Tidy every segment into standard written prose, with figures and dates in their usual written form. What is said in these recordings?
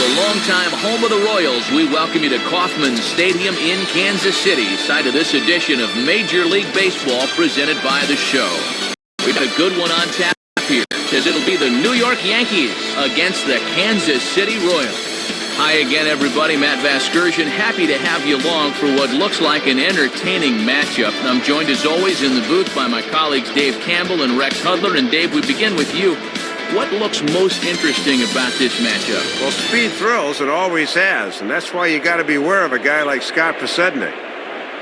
the longtime home of the Royals, we welcome you to Kauffman Stadium in Kansas City, site of this edition of Major League Baseball presented by The Show. We've got a good one on tap here, as it'll be the New York Yankees against the Kansas City Royals. Hi again, everybody. Matt Vasgersian, happy to have you along for what looks like an entertaining matchup. I'm joined, as always, in the booth by my colleagues Dave Campbell and Rex Hudler. And Dave, we begin with you. What looks most interesting about this matchup? Well, speed thrills, it always has, and that's why you got to be aware of a guy like Scott Podsednik.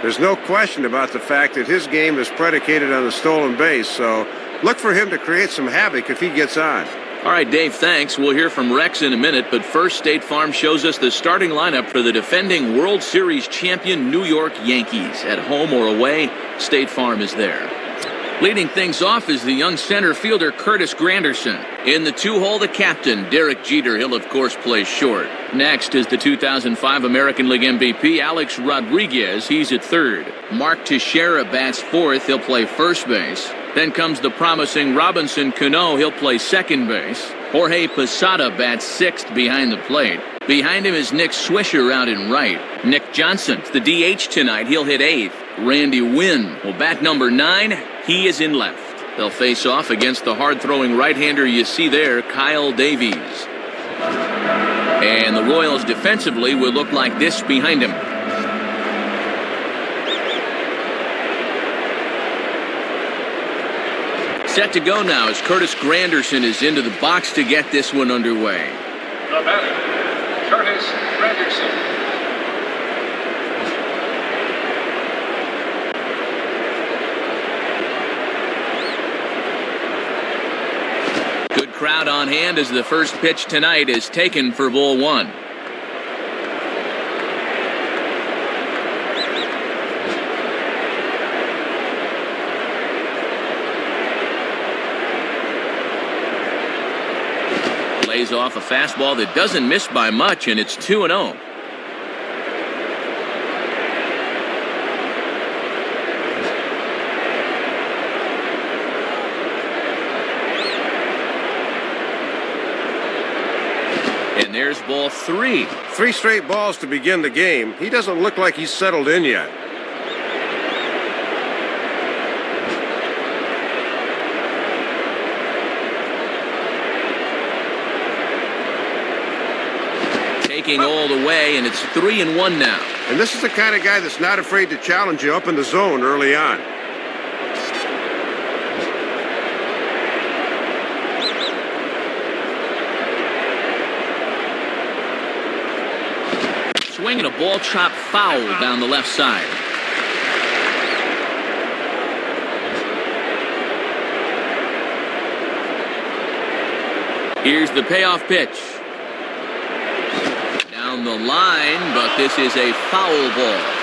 There's no question about the fact that his game is predicated on the stolen base, so look for him to create some havoc if he gets on. All right, Dave, thanks. We'll hear from Rex in a minute, but first, State Farm shows us the starting lineup for the defending World Series champion New York Yankees. At home or away, State Farm is there. Leading things off is the young center fielder Curtis Granderson. In the two-hole, the captain, Derek Jeter. He'll, of course, play short. Next is the 2005 American League MVP, Alex Rodriguez. He's at third. Mark Teixeira bats fourth. He'll play first base. Then comes the promising Robinson Cano. He'll play second base. Jorge Posada bats sixth behind the plate. Behind him is Nick Swisher out in right. Nick Johnson, the DH tonight. He'll hit eighth. Randy Wynn will bat number 9. He is in left. They'll face off against the hard-throwing right-hander you see there, Kyle Davies. And the Royals defensively will look like this behind him. Set to go now as Curtis Granderson is into the box to get this one underway. The batter, Curtis Granderson. Good crowd on hand as the first pitch tonight is taken for ball one. Lays off a fastball that doesn't miss by much, and it's 2-0. And there's ball 3. 3 straight balls to begin the game. He doesn't look like he's settled in yet. Taking all the way, and it's 3-1 now. And this is the kind of guy that's not afraid to challenge you up in the zone early on. Swinging a ball chopped foul down the left side. Here's the payoff pitch. Down the line, but this is a foul ball.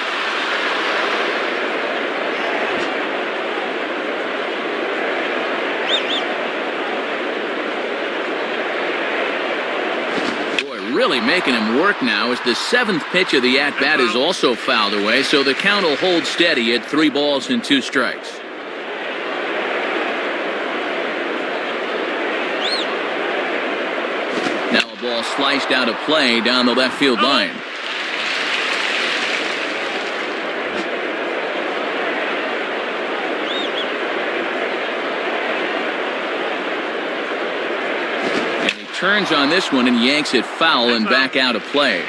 Really making him work now as the 7th pitch of the at-bat is also fouled away, so the count will hold steady at 3 balls and 2 strikes. Now a ball sliced out of play down the left field line. Turns on this one and yanks it foul and back out of play.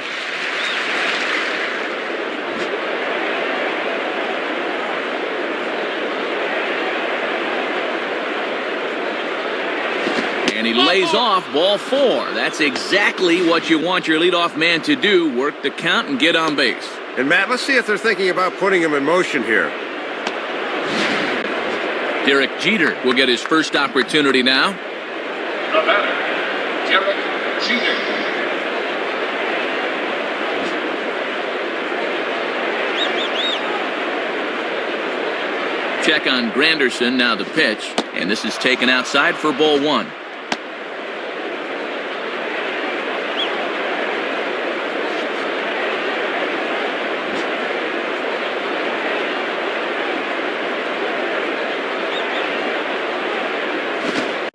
And he lays off ball 4. That's exactly what you want your leadoff man to do, work the count and get on base. And Matt, let's see if they're thinking about putting him in motion here. Derek Jeter will get his first opportunity now. The batter, Derek Jeter. Check on Granderson, now the pitch, and this is taken outside for ball 1.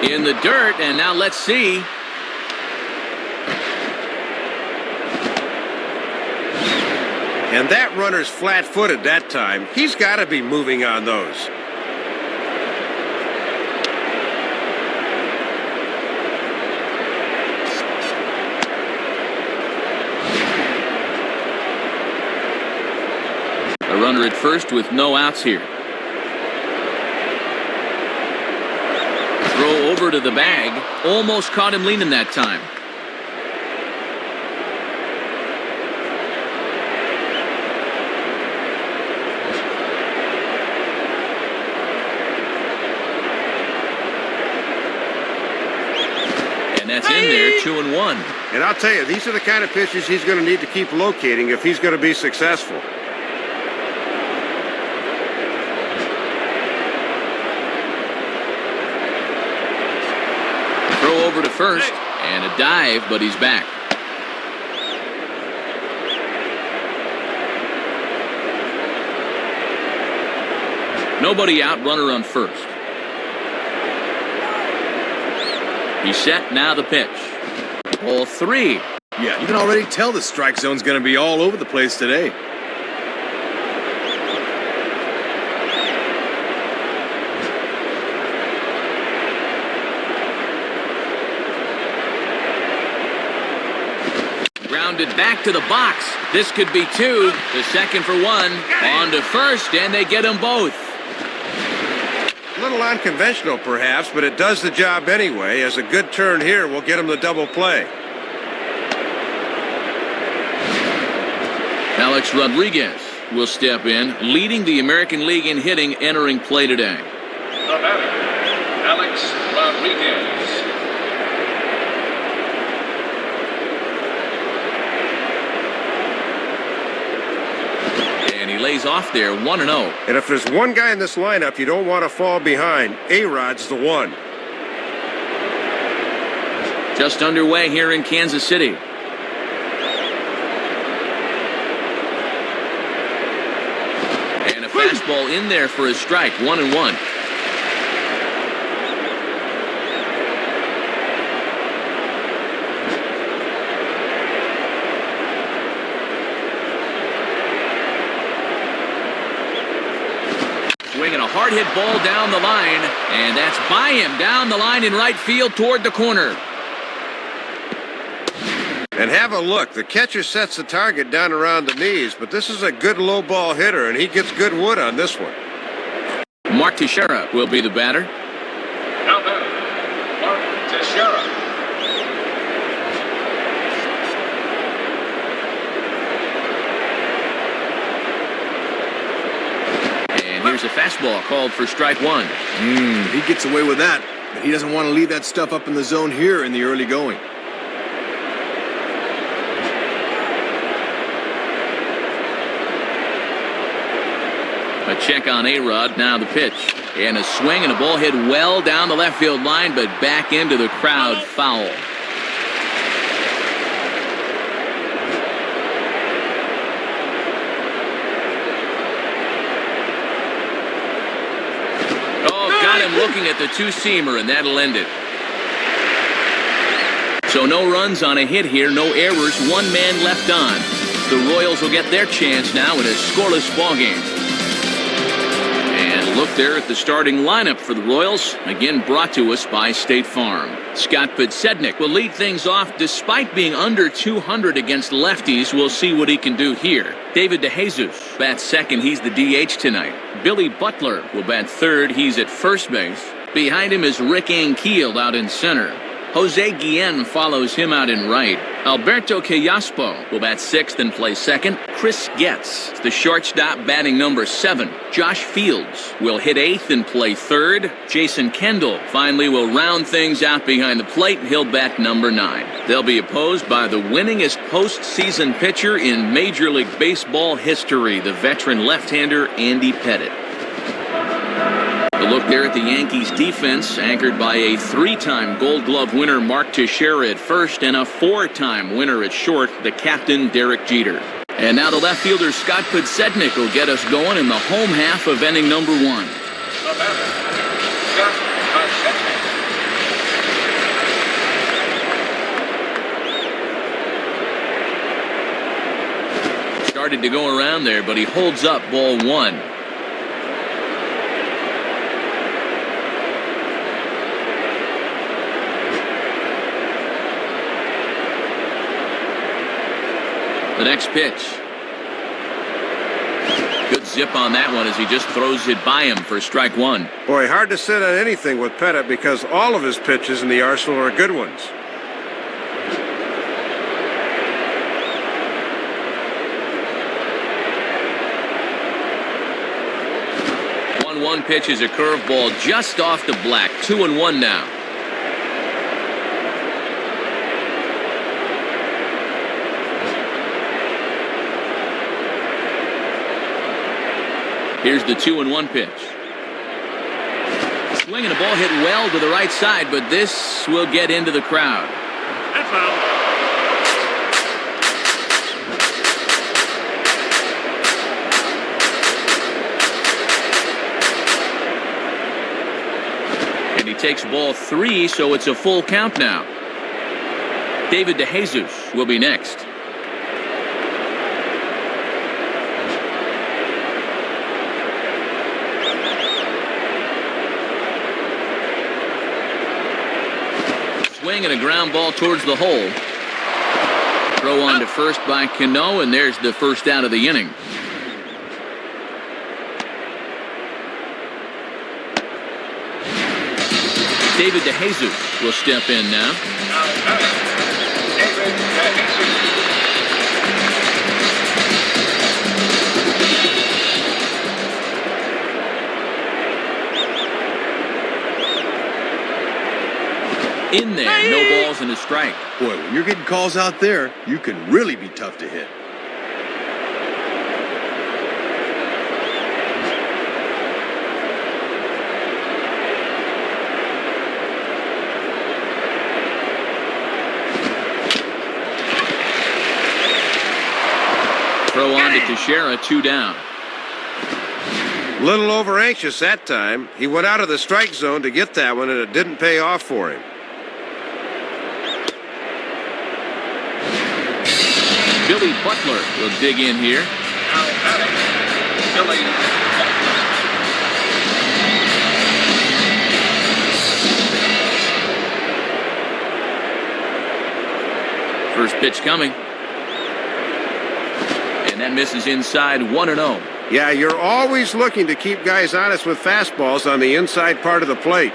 In the dirt, and now let's see. And that runner's flat-footed that time. He's got to be moving on those. A runner at first with no outs here. Throw over to the bag. Almost caught him leaning that time. And that's in there, 2-1. And I'll tell you, these are the kind of pitches he's going to need to keep locating if he's going to be successful. Throw over to first, and a dive, but he's back. Nobody out, runner on first. He's set, now the pitch. Ball 3. Yeah, you can already tell the strike zone's going to be all over the place today. Grounded back to the box. This could be 2. The second for 1. On to first, and they get them both. A little unconventional, perhaps, but it does the job anyway, as a good turn here will get him the double play. Alex Rodriguez will step in, leading the American League in hitting entering play today. The batter, Alex Rodriguez. And he lays off there, 1-0. And if there's one guy in this lineup you don't want to fall behind, A-Rod's the one. Just underway here in Kansas City. And a fastball in there for a strike, 1-1. Swinging a hard hit ball down the line, and that's by him down the line in right field toward the corner. And have a look. The catcher sets the target down around the knees, but this is a good low ball hitter, and he gets good wood on this one. Mark Teixeira will be the batter. Now batter, Mark Teixeira. Here's a fastball called for strike 1. He gets away with that, but he doesn't want to leave that stuff up in the zone here in the early going. A check on A-Rod, now the pitch. And a swing and a ball hit well down the left field line, but back into the crowd, foul. Got him looking at the two-seamer, and that'll end it. So no runs on a hit here, no errors, 1 man left on. The Royals will get their chance now in a scoreless ballgame. And look there at the starting lineup for the Royals, again brought to us by State Farm. Scott Podsednik will lead things off despite being under 200 against lefties. We'll see what he can do here. David DeJesus bats second. He's the DH tonight. Billy Butler will bat third. He's at first base. Behind him is Rick Ankiel out in center. Jose Guillen follows him out in right. Alberto Callaspo will bat sixth and play second. Chris Getz, the shortstop, batting number 7. Josh Fields will hit eighth and play third. Jason Kendall finally will round things out behind the plate. He'll bat number 9. They'll be opposed by the winningest postseason pitcher in Major League Baseball history, the veteran left-hander Andy Pettitte. A look there at the Yankees defense, anchored by a 3-time Gold Glove winner Mark Teixeira at first and a 4-time winner at short, the captain Derek Jeter. And now the left fielder Scott Podsednik will get us going in the home half of inning number 1. The batter, Scott Podsednik. started to go around there, but he holds up ball one. The next pitch. Good zip on that one as he just throws it by him for strike one. Boy, hard to sit on anything with Pettit because all of his pitches in the arsenal are good ones. 1-1 pitch is a curveball just off the black. 2-1 now. Here's the 2-1 pitch. Swinging a ball hit well to the right side, but this will get into the crowd. And foul. And he takes ball 3, so it's a full count now. David DeJesus will be next. Swing and a ground ball towards the hole. Throw on to first by Cano, and there's the first out of the inning. David DeJesus will step in now. David DeJesus. In there, no balls and a strike. Boy, when you're getting calls out there, you can really be tough to hit. Throw on to Teixeira, 2 down. Little over anxious that time. He went out of the strike zone to get that one, and it didn't pay off for him. Billy Butler will dig in here. Now batting, Billy Butler. First pitch coming. And that misses inside, 1-0. Yeah, you're always looking to keep guys honest with fastballs on the inside part of the plate.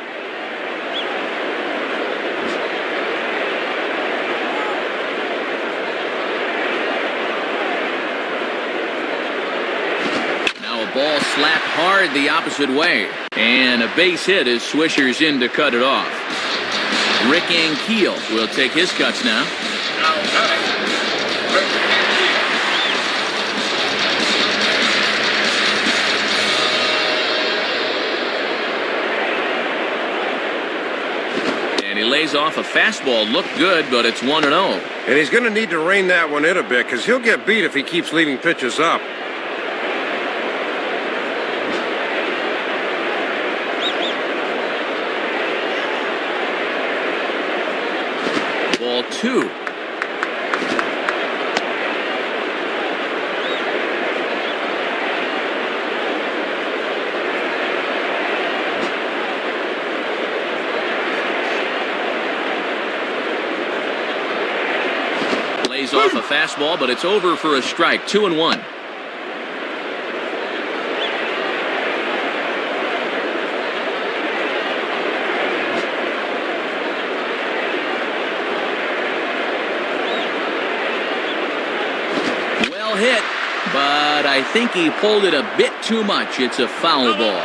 Ball slapped hard the opposite way. And a base hit as Swisher's in to cut it off. Rick Ankiel will take his cuts now. Now batting, Rick Ankiel. And he lays off a fastball. Looked good, but it's 1-0. And he's going to need to rein that one in a bit because he'll get beat if he keeps leaving pitches up. Ball 2. Lays off a fastball, but it's over for a strike. 2-1. Hit, but I think he pulled it a bit too much. It's a foul ball.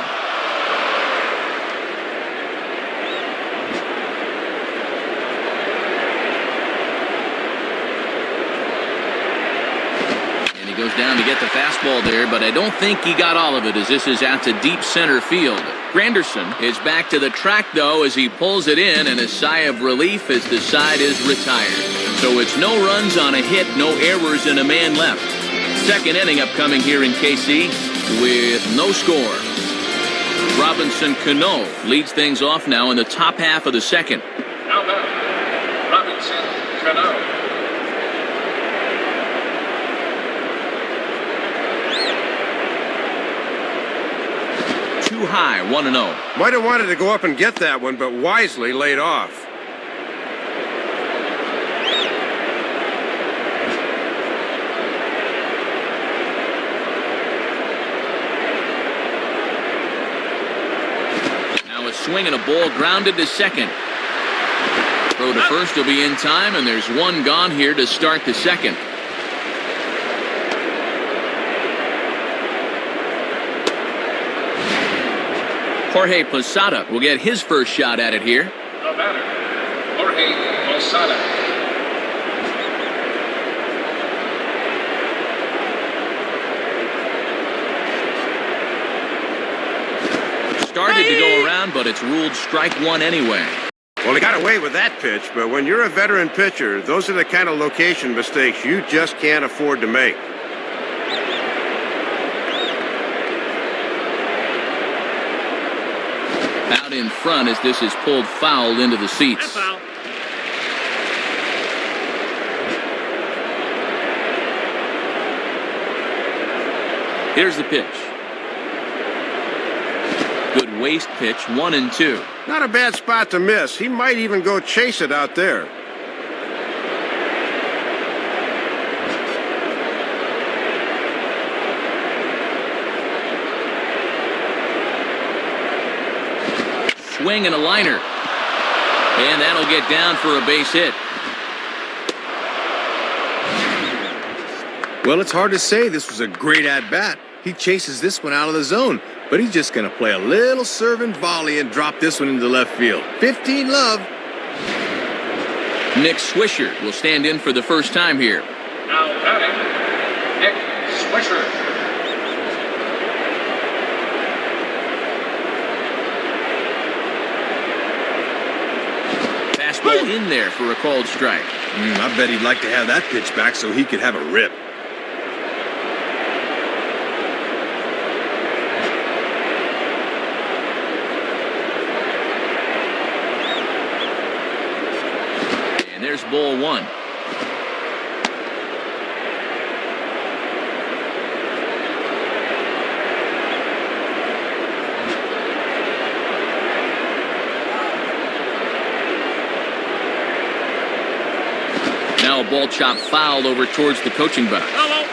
And he goes down to get the fastball there, but I don't think he got all of it as this is out to deep center field. Granderson is back to the track, though, as he pulls it in, and a sigh of relief as the side is retired. So it's no runs on a hit, no errors, and a man left. Second inning upcoming here in KC with no score. Robinson Cano leads things off now in the top half of the second. Now batting, Robinson Cano. too high, 1-0. Might have wanted to go up and get that one, but wisely laid off. Now a swing and a ball grounded to second. Throw to first will be in time, and there's one gone here to start the second. Jorge Posada will get his first shot at it here. The batter, Jorge Posada. Started to go around, but it's ruled strike one anyway. Well, he got away with that pitch, but when you're a veteran pitcher, those are the kind of location mistakes you just can't afford to make. Out in front as this is pulled foul into the seats. Foul. Here's the pitch. Good waist pitch, 1-2. Not a bad spot to miss. He might even go chase it out there. Swing and a liner. And that'll get down for a base hit. Well, it's hard to say this was a great at-bat. He chases this one out of the zone, but he's just going to play a little servant volley and drop this one into left field. 15 love. Nick Swisher will stand in for the first time here. Now batting, Nick Swisher. Fastball in there for a called strike. I bet he'd like to have that pitch back so he could have a rip. And there's ball one. Now a ball chop foul over towards the coaching box. Hello.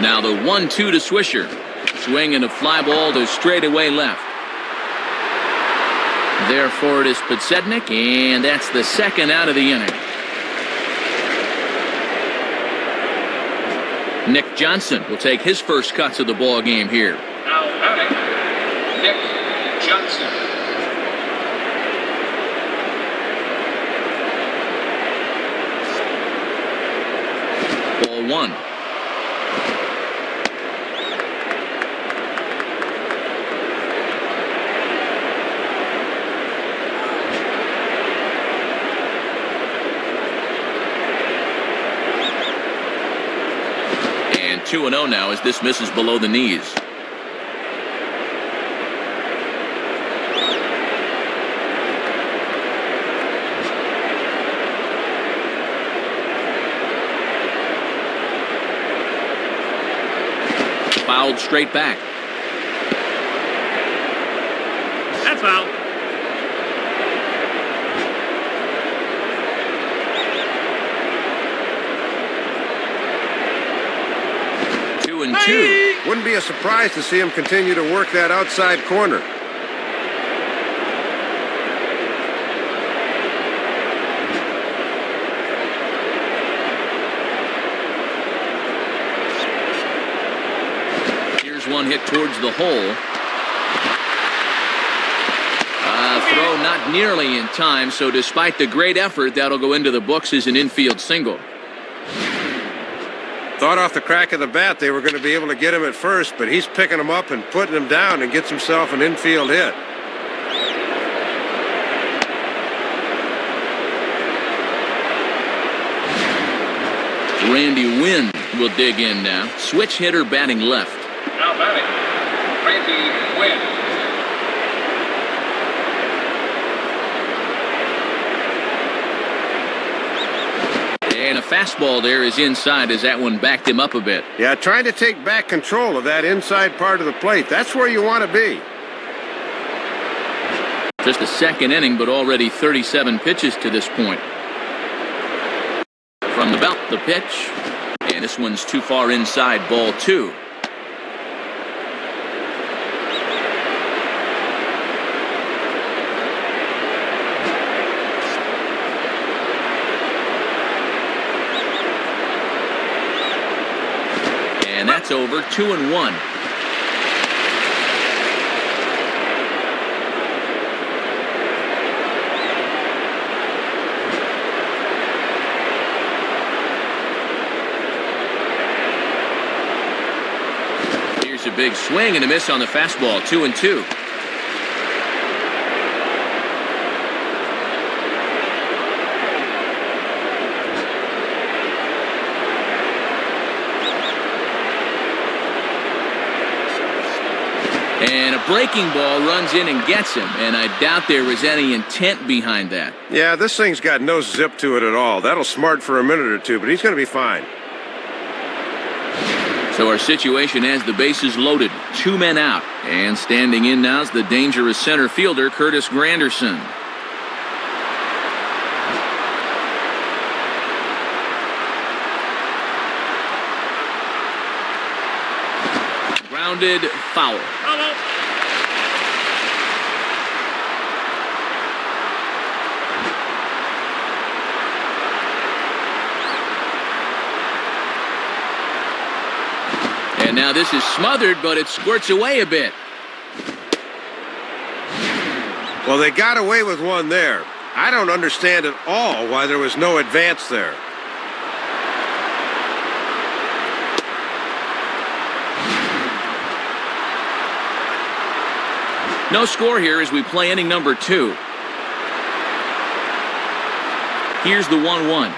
Now the 1-2 to Swisher. Swing and a fly ball to straightaway left. Therefore it is Podsednik, and that's the second out of the inning. Nick Johnson will take his first cuts of the ball game here. Now batting, Nick Johnson. Ball one. And 2-0 now as this misses below the knees. Fouled straight back. That's foul. Two and two. Wouldn't be a surprise to see him continue to work that outside corner. One hit towards the hole. Throw not nearly in time, so despite the great effort, that'll go into the books as an infield single. Thought off the crack of the bat they were going to be able to get him at first, but he's picking him up and putting him down and gets himself an infield hit. Randy Wynn will dig in now. Switch hitter batting left. Now batting, Randy Wynn. And a fastball there is inside as that one backed him up a bit. Yeah, trying to take back control of that inside part of the plate. That's where you want to be. Just the second inning, but already 37 pitches to this point. From the belt, the pitch. And this one's too far inside, ball 2. And that's over, 2-1. Here's a big swing and a miss on the fastball, 2-2. And a breaking ball runs in and gets him, and I doubt there was any intent behind that. Yeah, this thing's got no zip to it at all. That'll smart for a minute or two, but he's going to be fine. So our situation has the bases loaded, 2 men out, and standing in now is the dangerous center fielder, Curtis Granderson. Grounded, foul. And now this is smothered, but it squirts away a bit. Well, they got away with one there. I don't understand at all why there was no advance there. No score here as we play inning number 2. Here's the 1-1.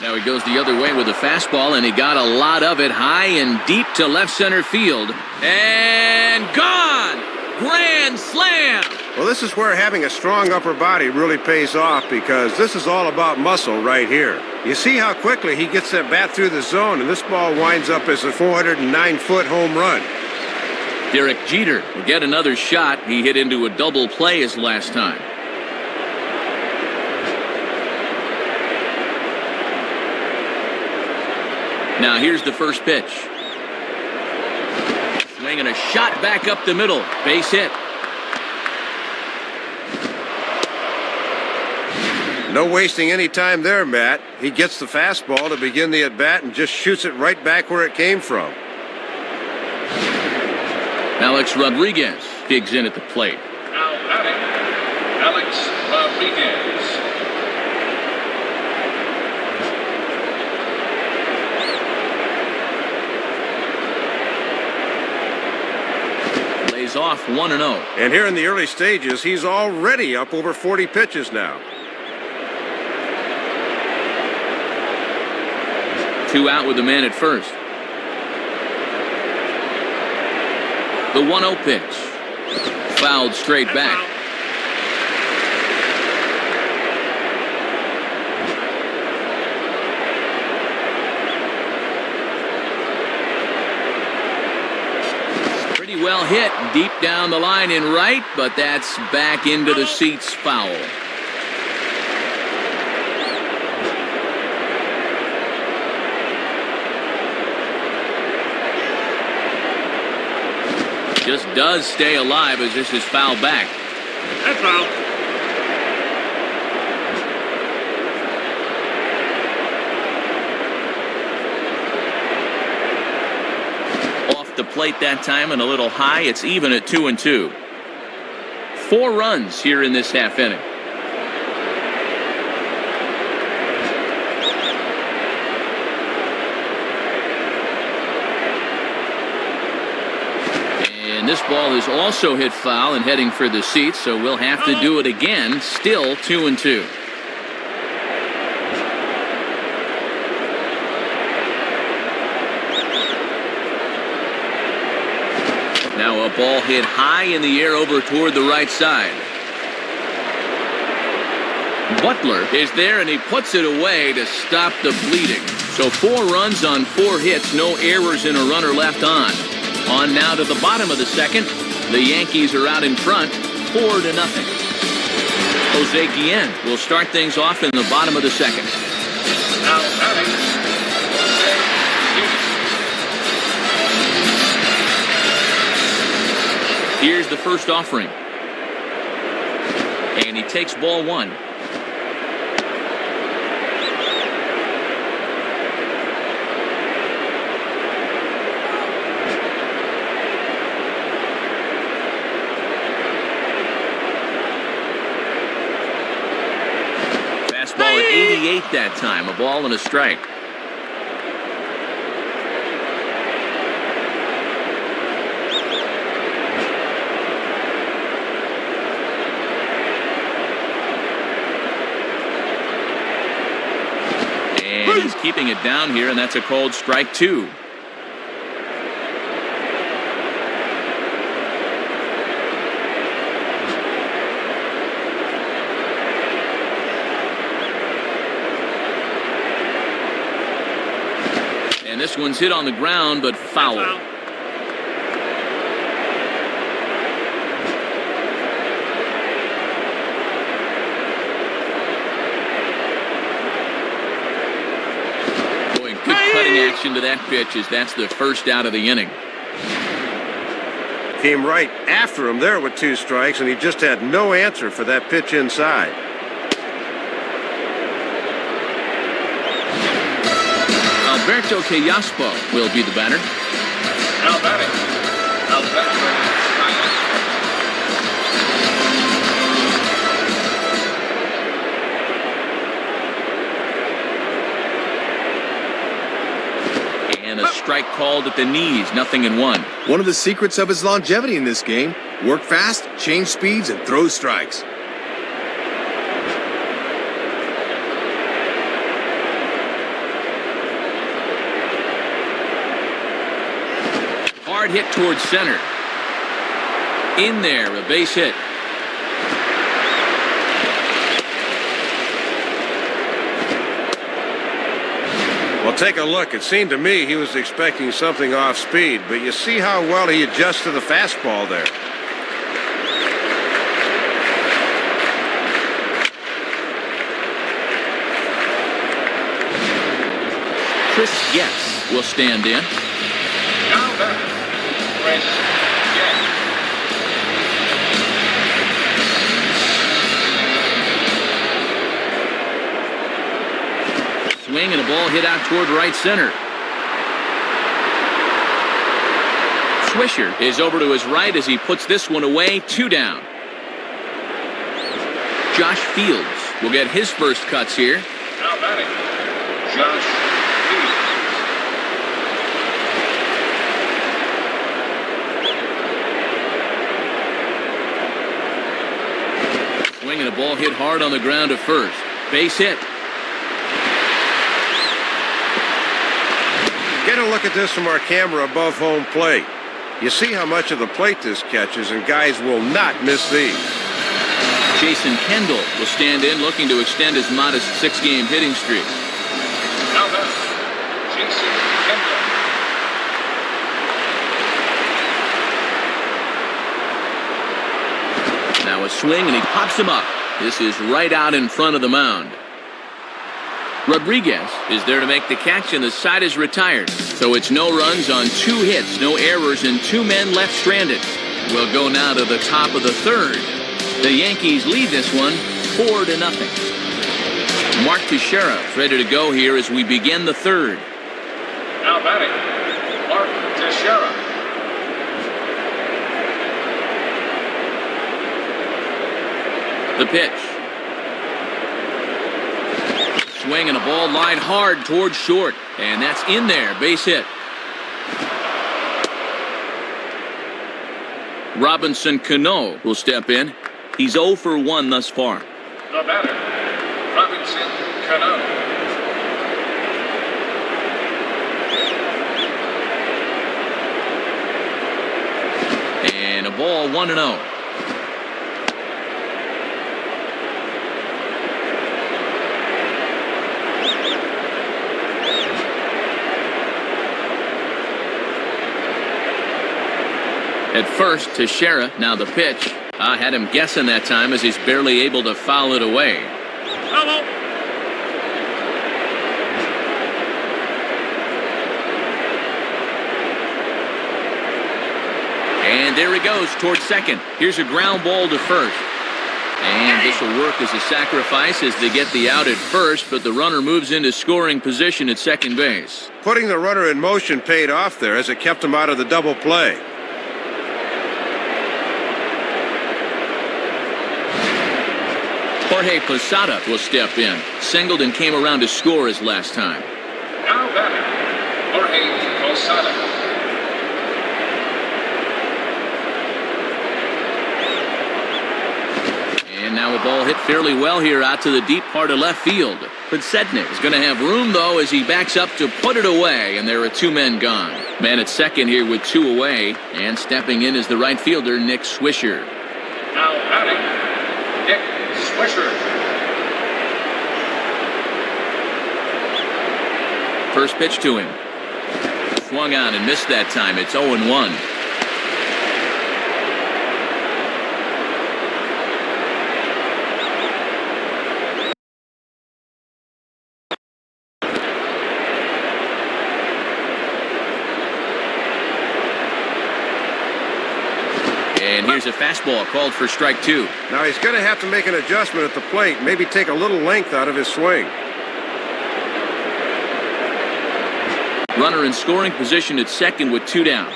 Now he goes the other way with a fastball, and he got a lot of it high and deep to left center field. And gone! Grand slam! Well, this is where having a strong upper body really pays off, because this is all about muscle right here. You see how quickly he gets that bat through the zone, and this ball winds up as a 409-foot home run. Derek Jeter will get another shot. He hit into a double play his last time. Now here's the first pitch. Swinging a shot back up the middle. Base hit. No wasting any time there, Matt. He gets the fastball to begin the at-bat and just shoots it right back where it came from. Alex Rodriguez digs in at the plate. Now batting, Alex Rodriguez. Lays off 1-0. And here in the early stages, he's already up over 40 pitches now. 2 out with the man at first. The 1-0 pitch. Fouled straight back. Pretty well hit deep down the line in right, but that's back into the seats, foul. Just does stay alive as this is fouled back. That's foul. Off the plate that time and a little high. It's even at 2-2. 4 runs here in this half inning. And this ball is also hit foul and heading for the seats, so we'll have to do it again. Still 2-2. Now a ball hit high in the air over toward the right side. Butler is there, and he puts it away to stop the bleeding. So 4 runs on 4 hits, no errors, and a runner left on. On now to the bottom of the second. The Yankees are out in front, 4-0. Jose Guillen will start things off in the bottom of the second. Now batting, Jose Guillen. Here's the first offering. And he takes ball 1. Fastball at 88 that time, a ball and a strike. And he's keeping it down here, and that's a called strike 2. And this one's hit on the ground, but foul. Boy, good cutting action to that pitch as that's the first out of the inning. Came right after him there with 2 strikes, and he just had no answer for that pitch inside. Alberto Callaspo will be the batter. Now batting, Alberto Callaspo. And a strike called at the knees, 0-1. One of the secrets of his longevity in this game: work fast, change speeds, and throw strikes. Hard hit towards center. In there, a base hit. Well, take a look. It seemed to me he was expecting something off speed, but you see how well he adjusts to the fastball there. Chris Getz will stand in. Now batting, Chris Getz. Swing and a ball hit out toward right center. Swisher is over to his right as he puts this one away, 2 down. Josh Fields will get his first cuts here. Now batting, Josh Fields. Swing and a ball hit hard on the ground to first. Base hit. Get a look at this from our camera above home plate. You see how much of the plate this catches, and guys will not miss these. Jason Kendall will stand in, looking to extend his modest 6-game hitting streak. Now batting, Jason Kendall. Now a swing, and he pops him up. This is right out in front of the mound. Rodriguez is there to make the catch, and the side is retired. So it's no runs on 2 hits, no errors, and 2 men left stranded. We'll go now to the top of the third. The Yankees lead this one 4-0. Mark Teixeira ready to go here as we begin the third. Now batting, Mark Teixeira. The pitch. Swing and a ball lined hard towards short. And that's in there. Base hit. Robinson Cano will step in. He's 0 for 1 thus far. The batter, Robinson Cano. And a ball 1-0. At first, Teixeira, now the pitch. Had him guessing that time as he's barely able to foul it away. Hello. And there he goes towards second. Here's a ground ball to first. And this will work as a sacrifice as they get the out at first, but the runner moves into scoring position at second base. Putting the runner in motion paid off there as it kept him out of the double play. Jorge Posada will step in. Singled and came around to score his last time. Now batting, Jorge Posada. And now a ball hit fairly well here out to the deep part of left field. But Sednick is going to have room, though, as he backs up to put it away, and there are two men gone. Man at second here with two away, and stepping in is the right fielder, Nick Swisher. Now batting, Nick Swisher. First pitch to him. Swung on and missed that time. It's 0-1. And here's a fastball called for strike two. Now he's going to have to make an adjustment at the plate, maybe take a little length out of his swing. Runner in scoring position at second with two down.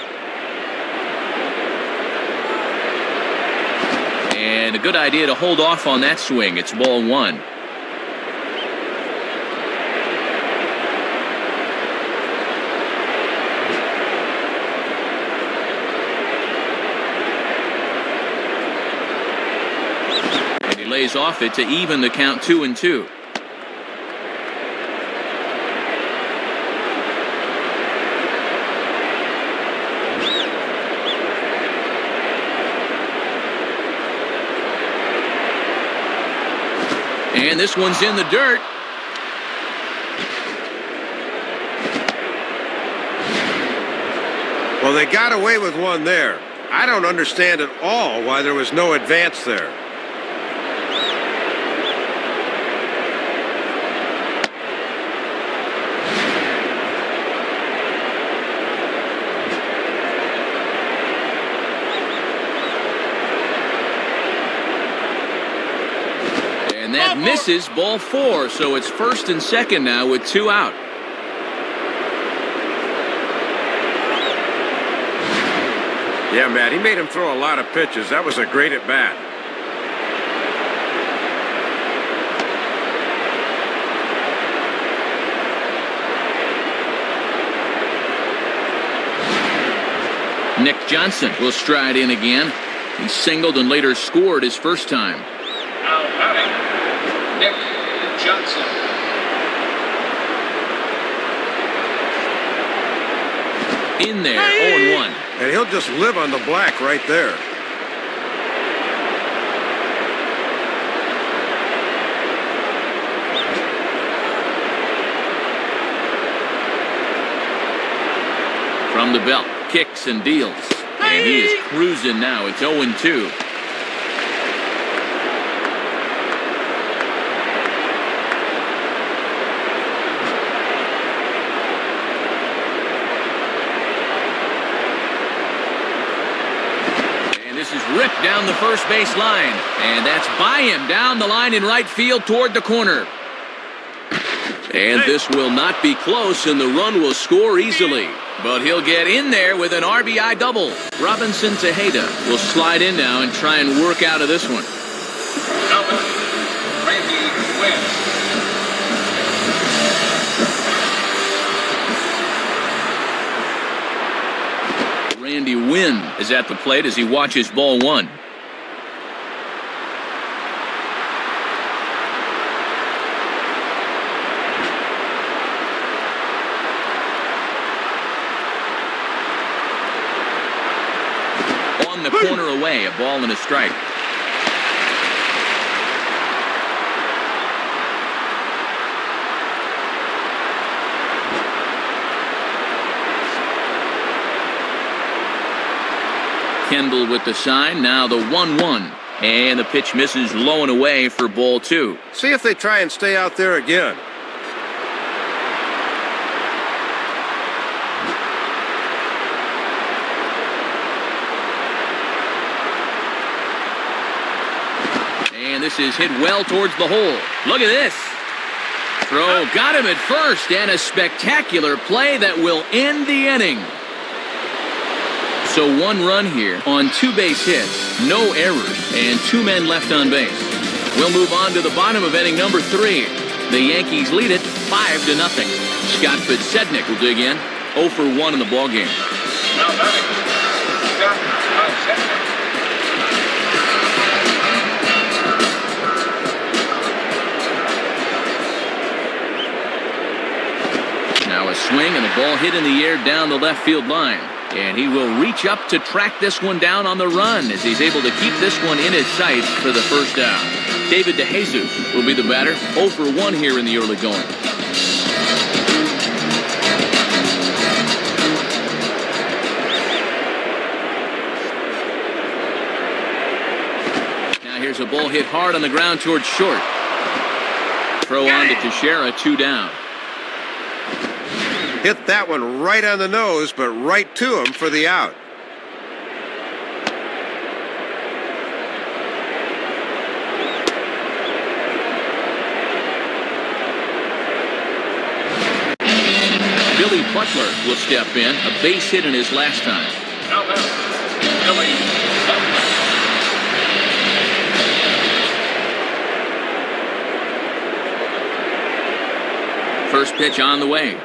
And a good idea to hold off on that swing. It's ball one. Lays off it to even the count 2-2. And this one's in the dirt. Well, they got away with one there. I don't understand at all why there was no advance there. And that misses, ball four, so it's first and second now with two out. Yeah, Matt, he made him throw a lot of pitches. That was a great at bat. Nick Johnson will stride in again. He singled and later scored his first time. Now batting, Nick Johnson. In there, 0-1. And he'll just live on the black right there. From the belt, kicks and deals. And he is cruising now. It's 0-2. This is ripped down the first base line. And that's by him down the line in right field toward the corner. And this will not be close, and the run will score easily. But he'll get in there with an RBI double. Robinson Tejeda will slide in now and try and work out of this one. Albert Randy Wynn. Randy Wynn is at the plate as he watches ball one. On the corner away, a ball and a strike. Kendall with the sign. Now the 1-1. And the pitch misses low and away for ball 2. See if they try and stay out there again. And this is hit well towards the hole. Look at this. Throw got him at first, and a spectacular play that will end the inning. So 1 run here on 2 base hits, no errors, and 2 men left on base. We'll move on to the bottom of inning number 3. The Yankees lead it 5-0. Scott Fitzsednick will dig in, 0 for 1 in the ballgame. Now batting, Scott Fitzsednick. Now a swing and a ball hit in the air down the left field line. And he will reach up to track this one down on the run as he's able to keep this one in his sights for the first down. David DeJesus will be the batter, 0 for 1 here in the early going. Now here's a ball hit hard on the ground towards short. Throw on to Teixeira, 2 down. Hit that one right on the nose, but right to him for the out. Billy Butler will step in, a base hit in his last time. Now batting, Billy Butler. First pitch on the way.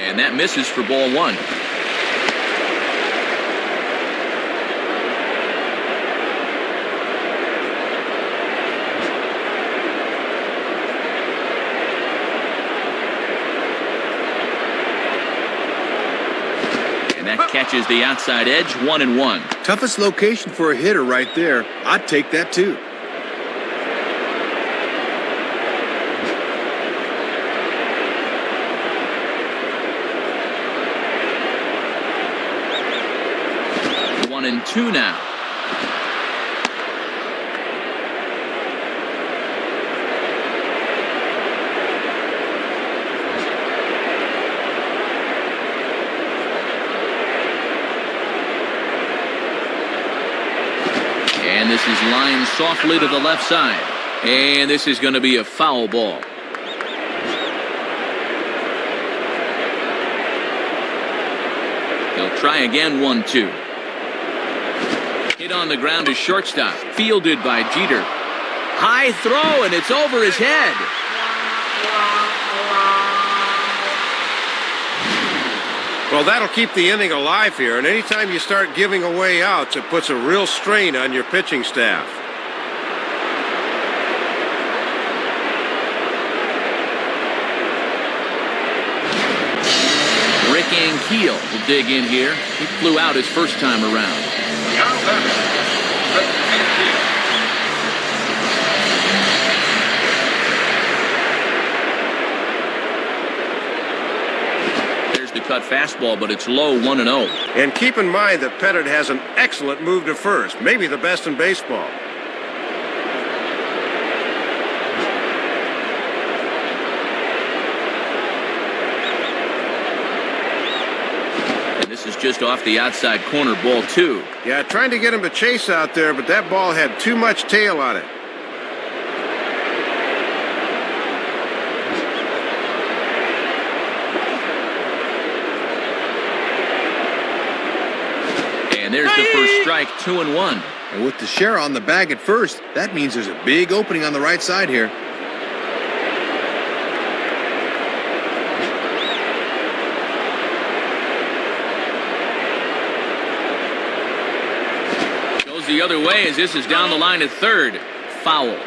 And that misses for ball 1. And that catches the outside edge, 1-1. Toughest location for a hitter right there. I'd take that too. And 2 now. And this is lined softly to the left side. And this is going to be a foul ball. He'll try again, 1-2. Hit on the ground to shortstop, fielded by Jeter. High throw, and it's over his head. Well, that'll keep the inning alive here, and anytime you start giving away outs, it puts a real strain on your pitching staff. Rick Ankiel will dig in here. He flew out his first time around. Now batting, Rick Ankiel. There's the cut fastball, but it's low, 1-0. And keep in mind that Pettit has an excellent move to first, maybe the best in baseball. This is just off the outside corner, ball 2. Yeah, trying to get him to chase out there, but that ball had too much tail on it. And there's the first strike, 2-1. And with Teixeira on the bag at first, that means there's a big opening on the right side here. The other way as this is down the line at third. Foul.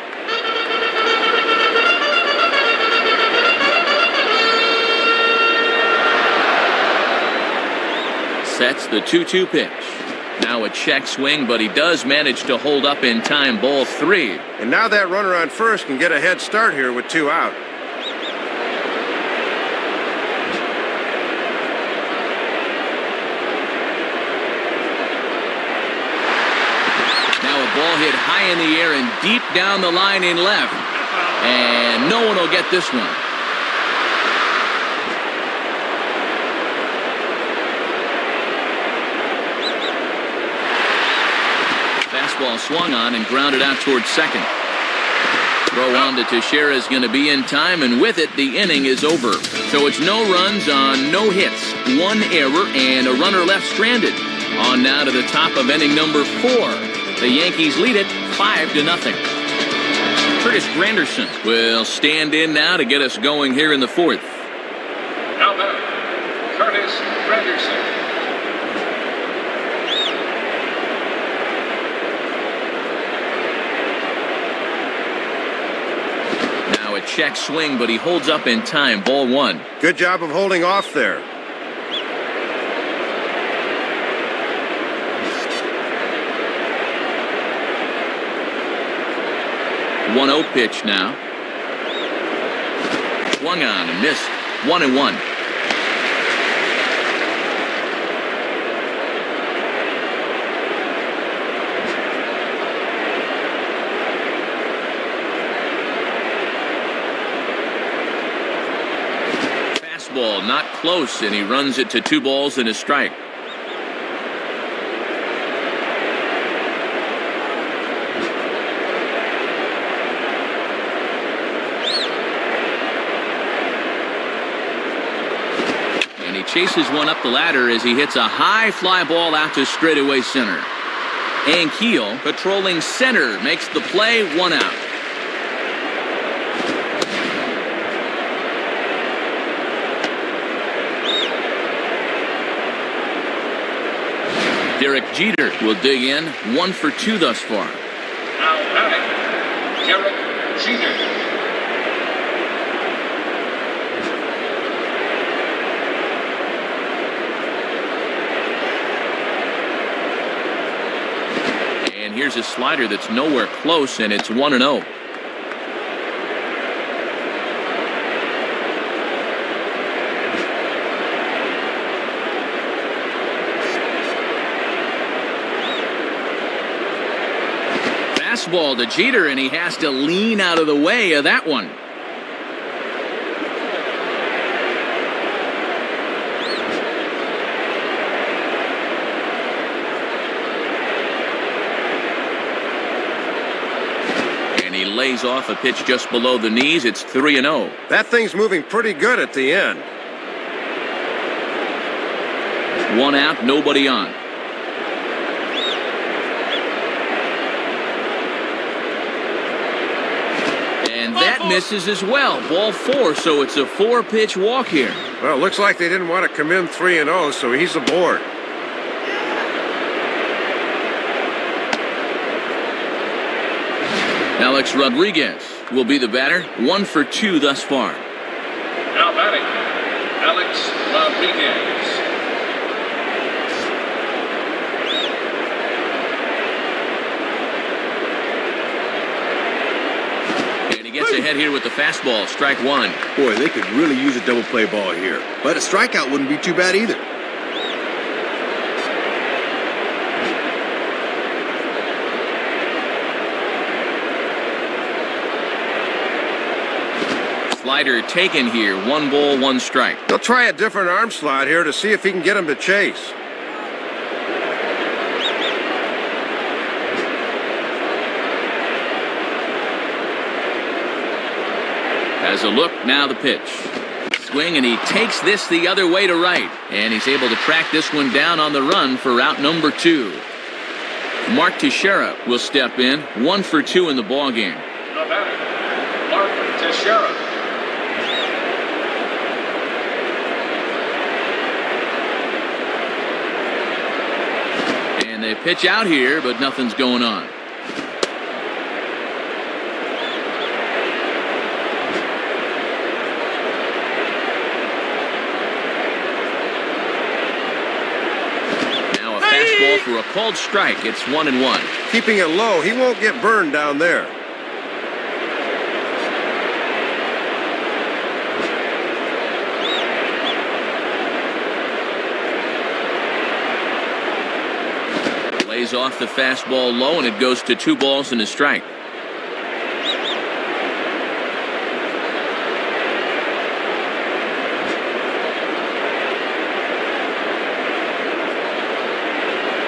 Sets the 2-2 pitch. Now a check swing, but he does manage to hold up in time, ball 3. And now that runner on first can get a head start here with 2 out. Ball hit high in the air and deep down the line in left. And no one will get this one. Fastball swung on and grounded out towards second. Throw on to Teixeira is going to be in time, and with it, the inning is over. So it's no runs on no hits, one error, and a runner left stranded. On now to the top of inning number 4. The Yankees lead it 5-0. Curtis Granderson will stand in now to get us going here in the 4th. Now batter, Curtis Granderson. Now a check swing, but he holds up in time. Ball 1. Good job of holding off there. One 0 pitch now. Swung on and missed. 1-1. Fastball not close, and he runs it to 2 balls and a strike. Chases one up the ladder as he hits a high fly ball out to straightaway center. And Keel, patrolling center, makes the play. 1 out. Derek Jeter will dig in. 1 for 2 thus far. Now batting, Derek Jeter. Here's a slider that's nowhere close, and it's 1-0. Fastball to Jeter, and he has to lean out of the way of that one. Lays off a pitch just below the knees. It's 3-0. That thing's moving pretty good at the end. 1 out, nobody on. And that misses as well. Ball 4, so it's a 4-pitch walk here. Well, it looks like they didn't want to come in 3-0, so he's aboard. Alex Rodriguez will be the batter. 1 for 2 thus far. Now batting, Alex Rodriguez. And he gets ahead here with the fastball. Strike 1. Boy, they could really use a double play ball here. But a strikeout wouldn't be too bad either. Slider taken here. 1 ball, 1 strike. They'll try a different arm slot here to see if he can get him to chase. Has a look, now the pitch. Swing, and he takes this the other way to right. And he's able to track this one down on the run for out number 2. Mark Teixeira will step in. 1 for 2 in the ballgame. Now batting, Mark Teixeira. And they pitch out here, but nothing's going on. Now a fastball for a called strike. It's 1-1. Keeping it low, he won't get burned down there. Lays off the fastball low, and it goes to 2 balls and a strike.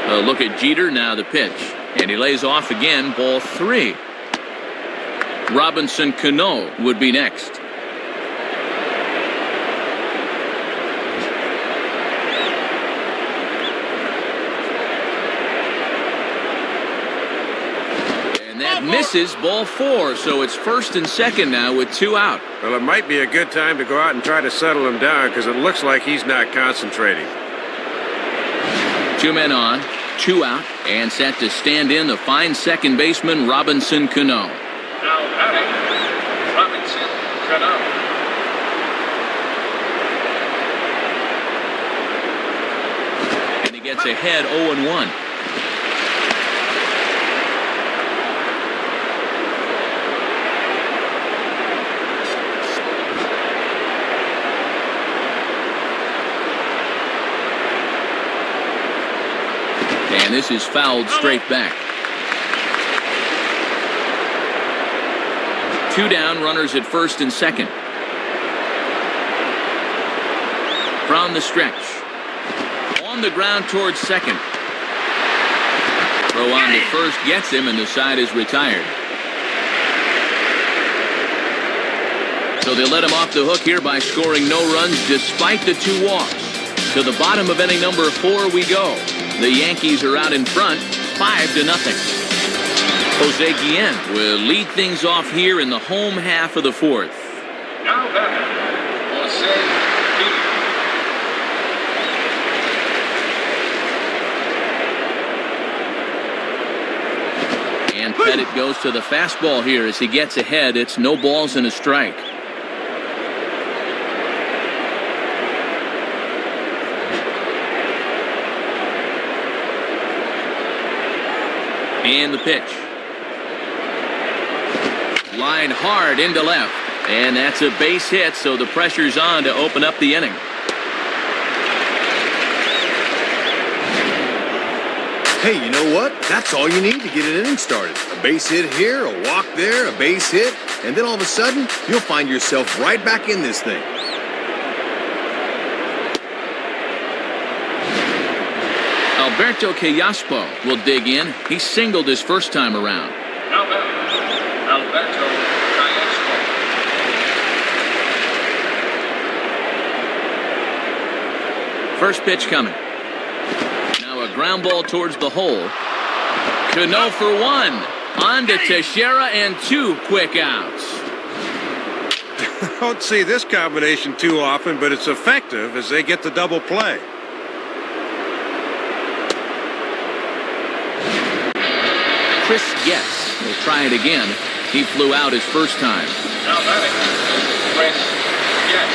A look at Jeter, now the pitch. And he lays off again, ball 3. Robinson Cano would be next. And that misses, ball 4. So it's first and second now with 2 out. Well, it might be a good time to go out and try to settle him down because it looks like he's not concentrating. 2 men on, 2 out, and set to stand in the fine second baseman Robinson Cano. Now batting, Robinson Cano. And he gets ahead 0-1. And this is fouled straight back. 2 down, runners at first and second. From the stretch. On the ground towards second. Throw on to first gets him, and the side is retired. So they let him off the hook here by scoring no runs despite the 2 walks. To the bottom of inning number 4 we go. The Yankees are out in front, 5-0. Jose Guillen will lead things off here in the home half of the 4th. Now batting, Jose Guillen. And Pettit goes to the fastball here as he gets ahead. It's no balls and a strike. And the pitch. Line hard into left. And that's a base hit, so the pressure's on to open up the inning. Hey, you know what? That's all you need to get an inning started. A base hit here, a walk there, a base hit, and then all of a sudden, you'll find yourself right back in this thing. Alberto Callaspo will dig in. He singled his first time around. Now batting, Alberto Callaspo. First pitch coming. Now a ground ball towards the hole. Cano for 1. On to Teixeira and 2 quick outs. Don't see this combination too often, but it's effective as they get the double play. Chris Getz will try it again. He flew out his first time. Now batting, Chris Getz.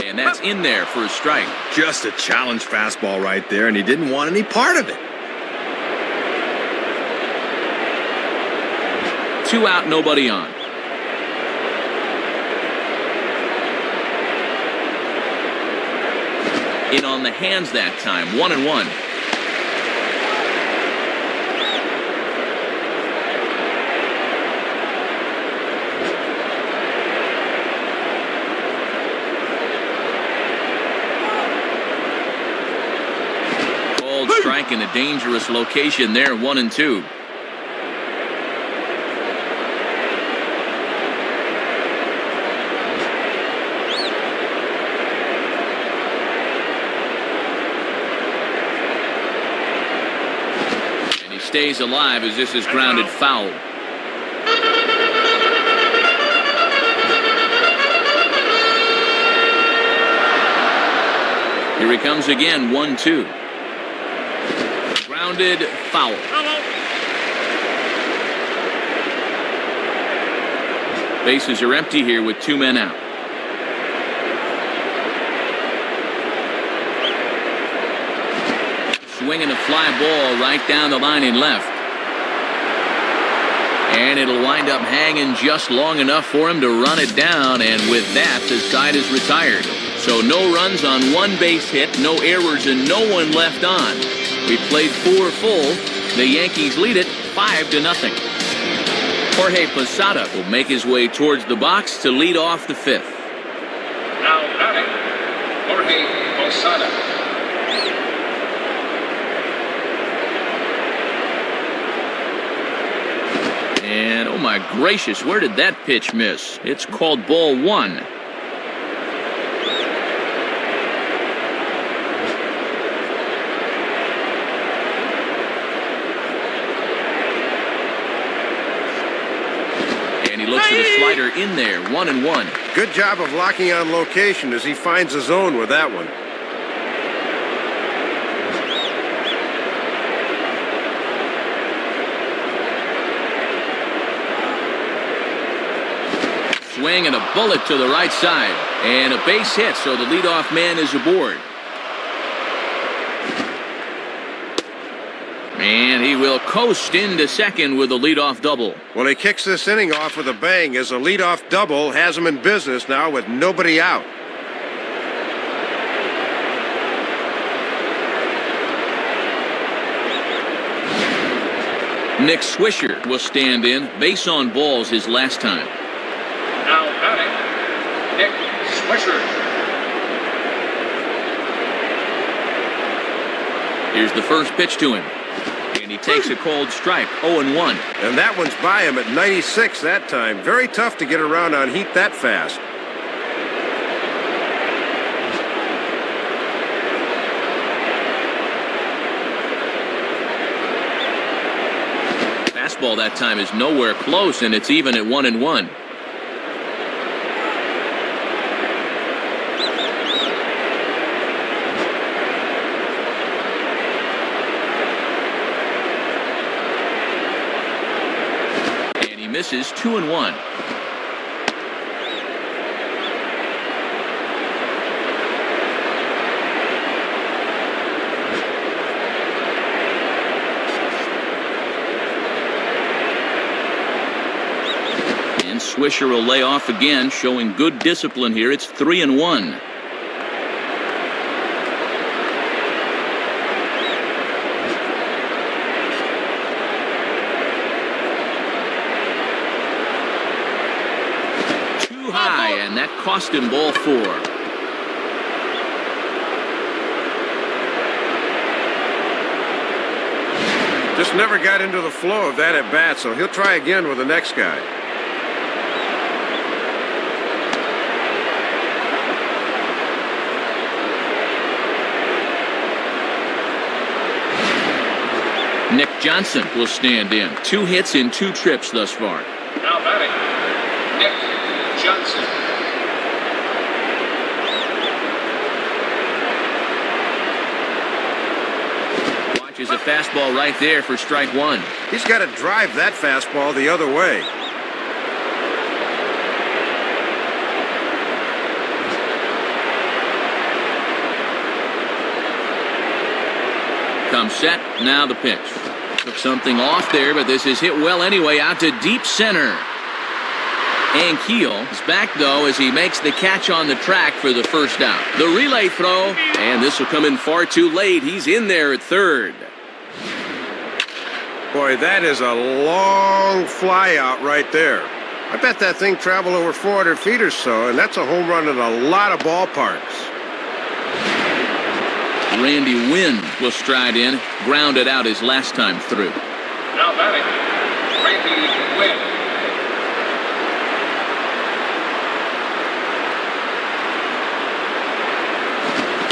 And that's in there for a strike. Just a challenge fastball right there, and he didn't want any part of it. 2 out, nobody on. In on the hands that time, 1-1. Called strike in a dangerous location there, 1-2. Stays alive as this is grounded foul. Here he comes again, 1-2. Grounded foul. Bases are empty here with 2 men out. Swinging a fly ball right down the line in left. And it'll wind up hanging just long enough for him to run it down, and with that, the side is retired. So no runs on one base hit, no errors, and no one left on. We played 4 full. The Yankees lead it 5-0. Jorge Posada will make his way towards the box to lead off the 5th. Now batting, Jorge Posada. And oh my gracious, where did that pitch miss? It's called ball 1. And he looks for the slider in there, 1-1. Good job of locking on location as he finds the zone with that one. Swing and a bullet to the right side. And a base hit, so the leadoff man is aboard. And he will coast into second with a leadoff double. Well, he kicks this inning off with a bang as a leadoff double has him in business now with nobody out. Nick Swisher will stand in. Base on balls his last time. Now batting, Nick Swisher. Here's the first pitch to him. And he takes a cold strike, 0-1. And that one's by him at 96 that time. Very tough to get around on heat that fast. Fastball that time is nowhere close, and it's even at 1-1. Misses 2-1. And Swisher will lay off again, showing good discipline here. It's 3-1. And that cost him ball 4. Just never got into the flow of that at bat, so he'll try again with the next guy. Nick Johnson will stand in. 2 hits in 2 trips thus far. Now batting, Nick Johnson. Watches a fastball right there for strike 1. He's got to drive that fastball the other way. Comes set, now the pitch. Took something off there, but this is hit well anyway, out to deep center. And Keel is back, though, as he makes the catch on the track for the first out. The relay throw, and this will come in far too late. He's in there at third. Boy, that is a long fly out right there. I bet that thing traveled over 400 feet or so, and that's a home run in a lot of ballparks. Randy Wynn will stride in, grounded out his last time through. Now batting, Randy Wynn.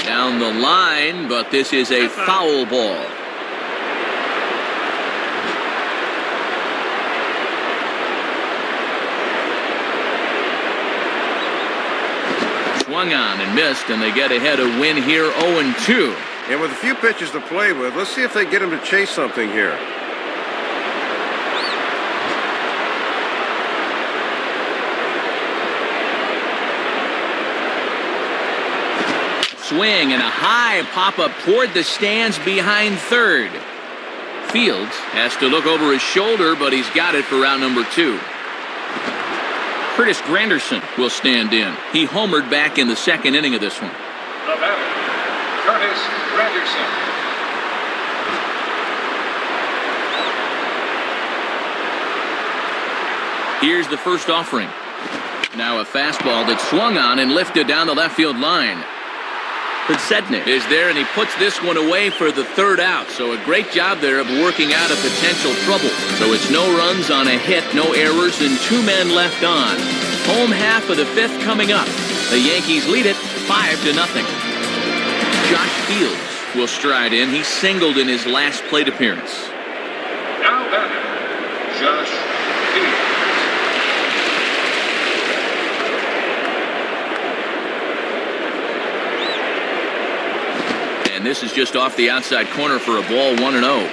Down the line, but this is a foul ball. Swung on and missed, and they get ahead of Wynn here 0-2. And with a few pitches to play with, let's see if they get him to chase something here. Swing and a high pop-up toward the stands behind third. Fields has to look over his shoulder, but he's got it for out number 2. Curtis Granderson will stand in. He homered back in the second inning of this one. The batter, Curtis Granderson. Here's the first offering. Now a fastball that's swung on and lifted down the left field line. Podsednik is there, and he puts this one away for the third out. So a great job there of working out a potential trouble. So it's no runs on a hit, no errors, and 2 men left on. Home half of the 5th coming up. The Yankees lead it 5-0. Josh Fields will stride in. He singled in his last plate appearance. Now batter, Josh Fields. And this is just off the outside corner for a ball, 1-0.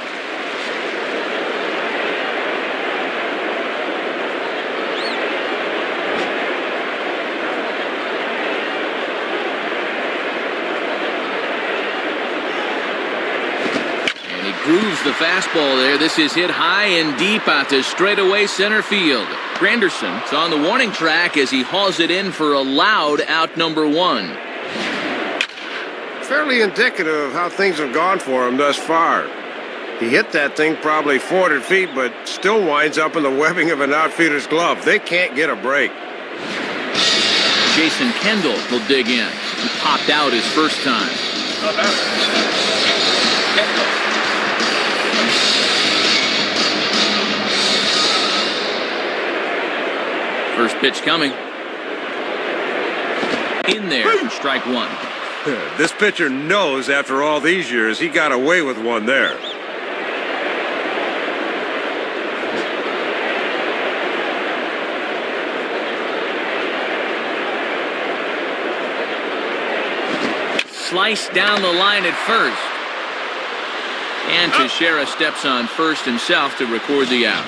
And he grooves the fastball there. This is hit high and deep out to straightaway center field. Granderson's on the warning track as he hauls it in for a loud out number 1. Fairly indicative of how things have gone for him thus far. He hit that thing probably 400 feet, but still winds up in the webbing of an outfielder's glove. They can't get a break. Jason Kendall will dig in. He popped out his first time. The batter, Kendall. First pitch coming. In there, strike 1. This pitcher knows after all these years he got away with one there. Slice down the line at first. And Teixeira steps on first himself to record the out.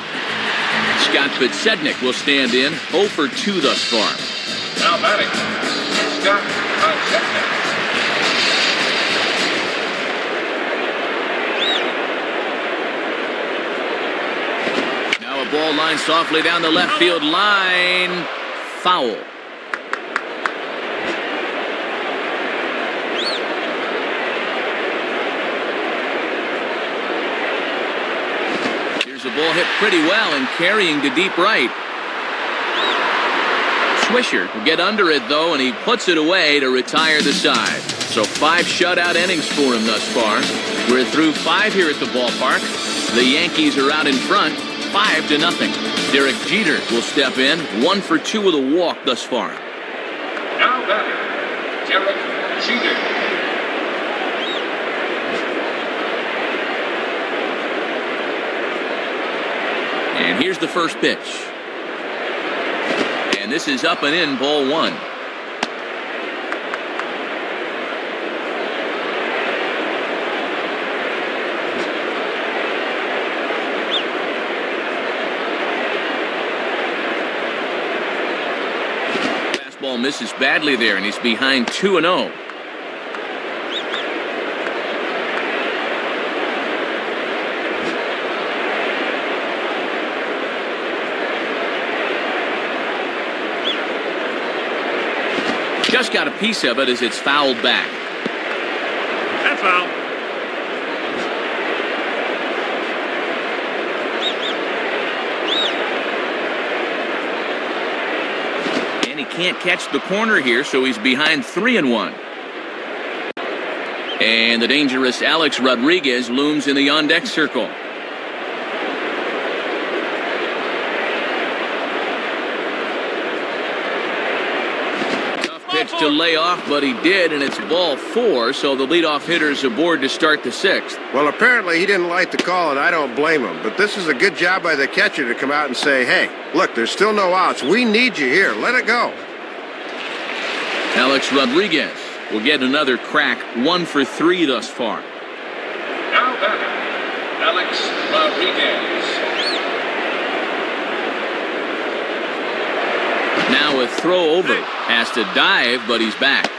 Scott Podsednik will stand in, 0 for 2 thus far. Now batting, Scott Podsednik. Now a ball line softly down the left field line. Foul. Here's a ball hit pretty well and carrying to deep right. Swisher will get under it, though, and he puts it away to retire the side. So 5 shutout innings for him thus far. We're through 5 here at the ballpark. The Yankees are out in front, 5-0. Derek Jeter will step in, 1 for 2 with a walk thus far. Now batting, Derek Jeter. And here's the first pitch. And this is up and in, ball 1. Fastball misses badly there, and he's behind 2-0. Just got a piece of it as it's fouled back. That's foul. And he can't catch the corner here, so he's behind 3-1. And the dangerous Alex Rodriguez looms in the on-deck circle. Pitch to lay off, but he did, and it's ball 4, so the leadoff hitter's aboard to start the 6th. Well, apparently he didn't like the call, and I don't blame him. But this is a good job by the catcher to come out and say, hey, look, there's still no outs. We need you here. Let it go. Alex Rodriguez will get another crack, 1 for 3 thus far. Now batting, Alex Rodriguez. Now a throw over. Has to dive, but he's back.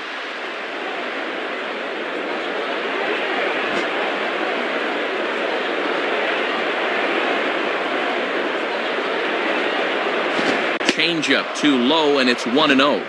changeup too low, and it's 1-0.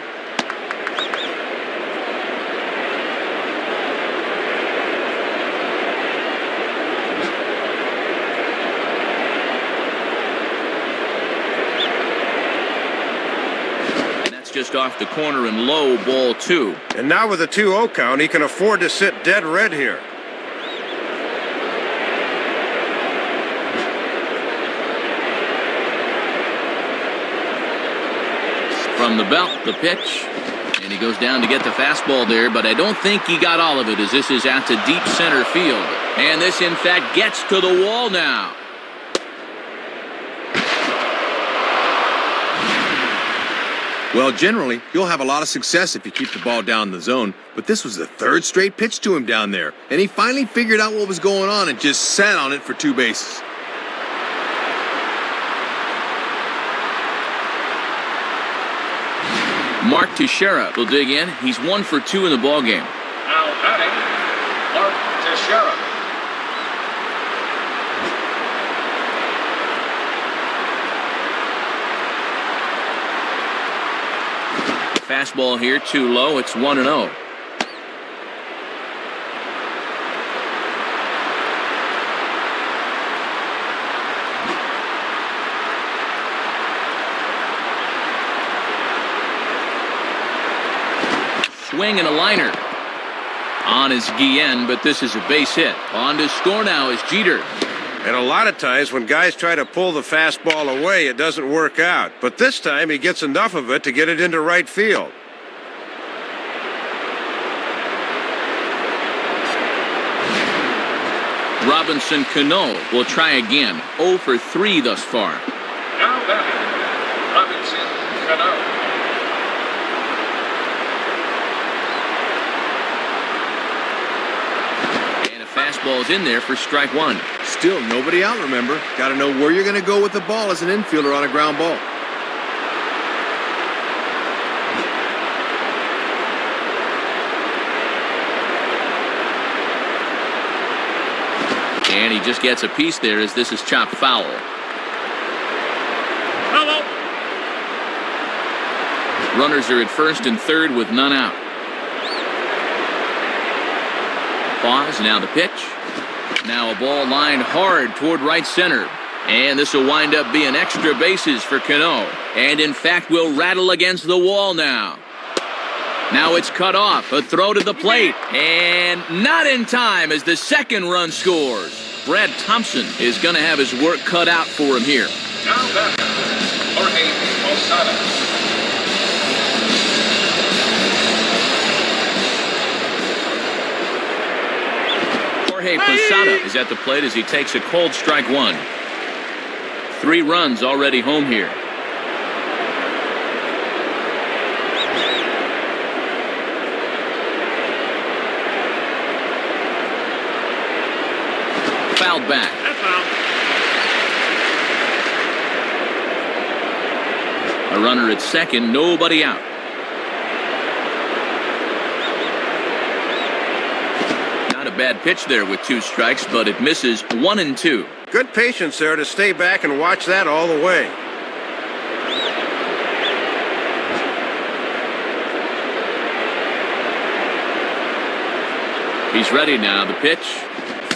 Just off the corner and low, ball 2. And now with a 2-0 count, he can afford to sit dead red here. From the belt, the pitch. And he goes down to get the fastball there, but I don't think he got all of it as this is out to deep center field. And this, in fact, gets to the wall now. Well, generally, you'll have a lot of success if you keep the ball down in the zone, but this was the third straight pitch to him down there, and he finally figured out what was going on and just sat on it for 2 bases. Mark Teixeira will dig in. He's 1 for 2 in the ballgame. Now batting, Mark Teixeira. Fastball here, too low. It's 1-0. Swing and a liner. On is Guillen, but this is a base hit. On to score now is Jeter. And a lot of times when guys try to pull the fastball away, it doesn't work out. But this time he gets enough of it to get it into right field. Robinson Cano will try again. 0 for 3 thus far. Now batting, Robinson Cano. Fastball's in there for strike 1. Still nobody out, remember. Got to know where you're going to go with the ball as an infielder on a ground ball. And he just gets a piece there as this is chopped foul. Hello. Runners are at first and third with none out. Pause, now the pitch. Now a ball lined hard toward right center. And this will wind up being extra bases for Cano. And in fact will rattle against the wall now. Now it's cut off. A throw to the plate. And not in time as the second run scores. Brad Thompson is going to have his work cut out for him here. Now batting, Jorge Posada. Jorge Posada is at the plate as he takes a cold strike 1. 3 runs already home here. Fouled back. That's foul. A runner at second, nobody out. Not a bad pitch there with 2 strikes, but it misses 1-2. Good patience there to stay back and watch that all the way. He's ready now. The pitch.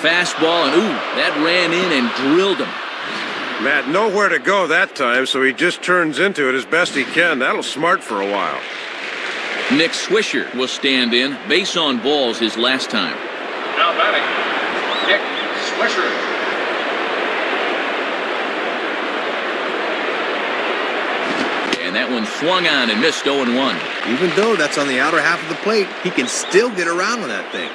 Fastball, and ooh, that ran in and drilled him. Matt, nowhere to go that time, so he just turns into it as best he can. That'll smart for a while. Nick Swisher will stand in. Base on balls his last time. Now batting, Nick Swisher. And that one swung on and missed 0-1. Even though that's on the outer half of the plate, he can still get around with that thing.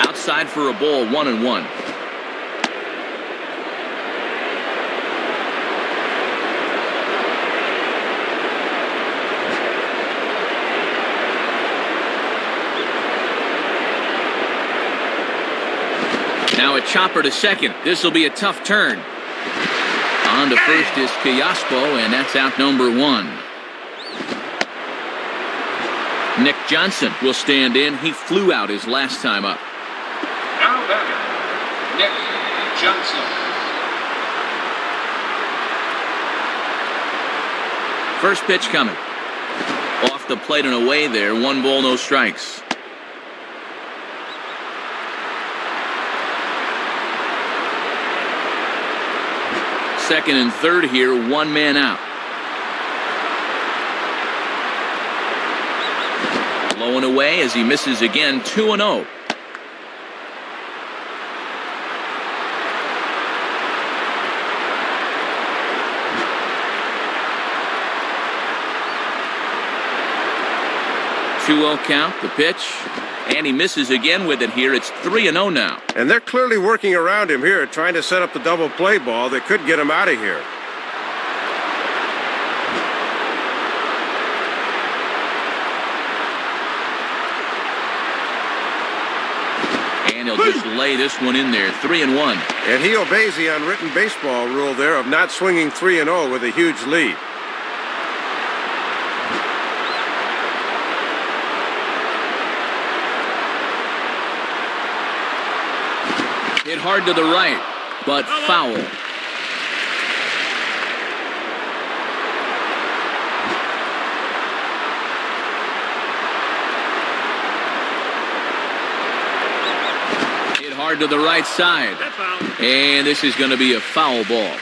Outside for a ball, 1-1. Now a chopper to second. This will be a tough turn. On to first is Callaspo, and that's out number 1. Nick Johnson will stand in. He flew out his last time up. Now batting, Nick Johnson. First pitch coming. Off the plate and away there. 1 ball, no strikes. Second and third here, 1 man out. Low and away as he misses again, 2-0. Count, the pitch, and he misses again with it here. It's 3-0 now. And they're clearly working around him here, trying to set up the double play ball that could get him out of here. And he'll just lay this one in there, 3-1. And he obeys the unwritten baseball rule there of not swinging 3-0 with a huge lead. Hit hard to the right, but foul. Hit hard to the right side. And this is going to be a foul ball.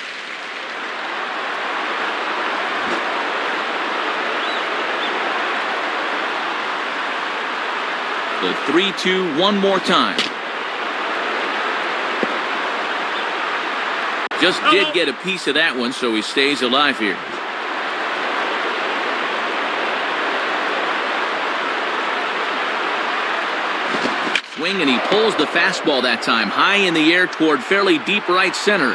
The 3-2 one more time. Just did get a piece of that one, so he stays alive here. Swing, and he pulls the fastball that time, high in the air toward fairly deep right center.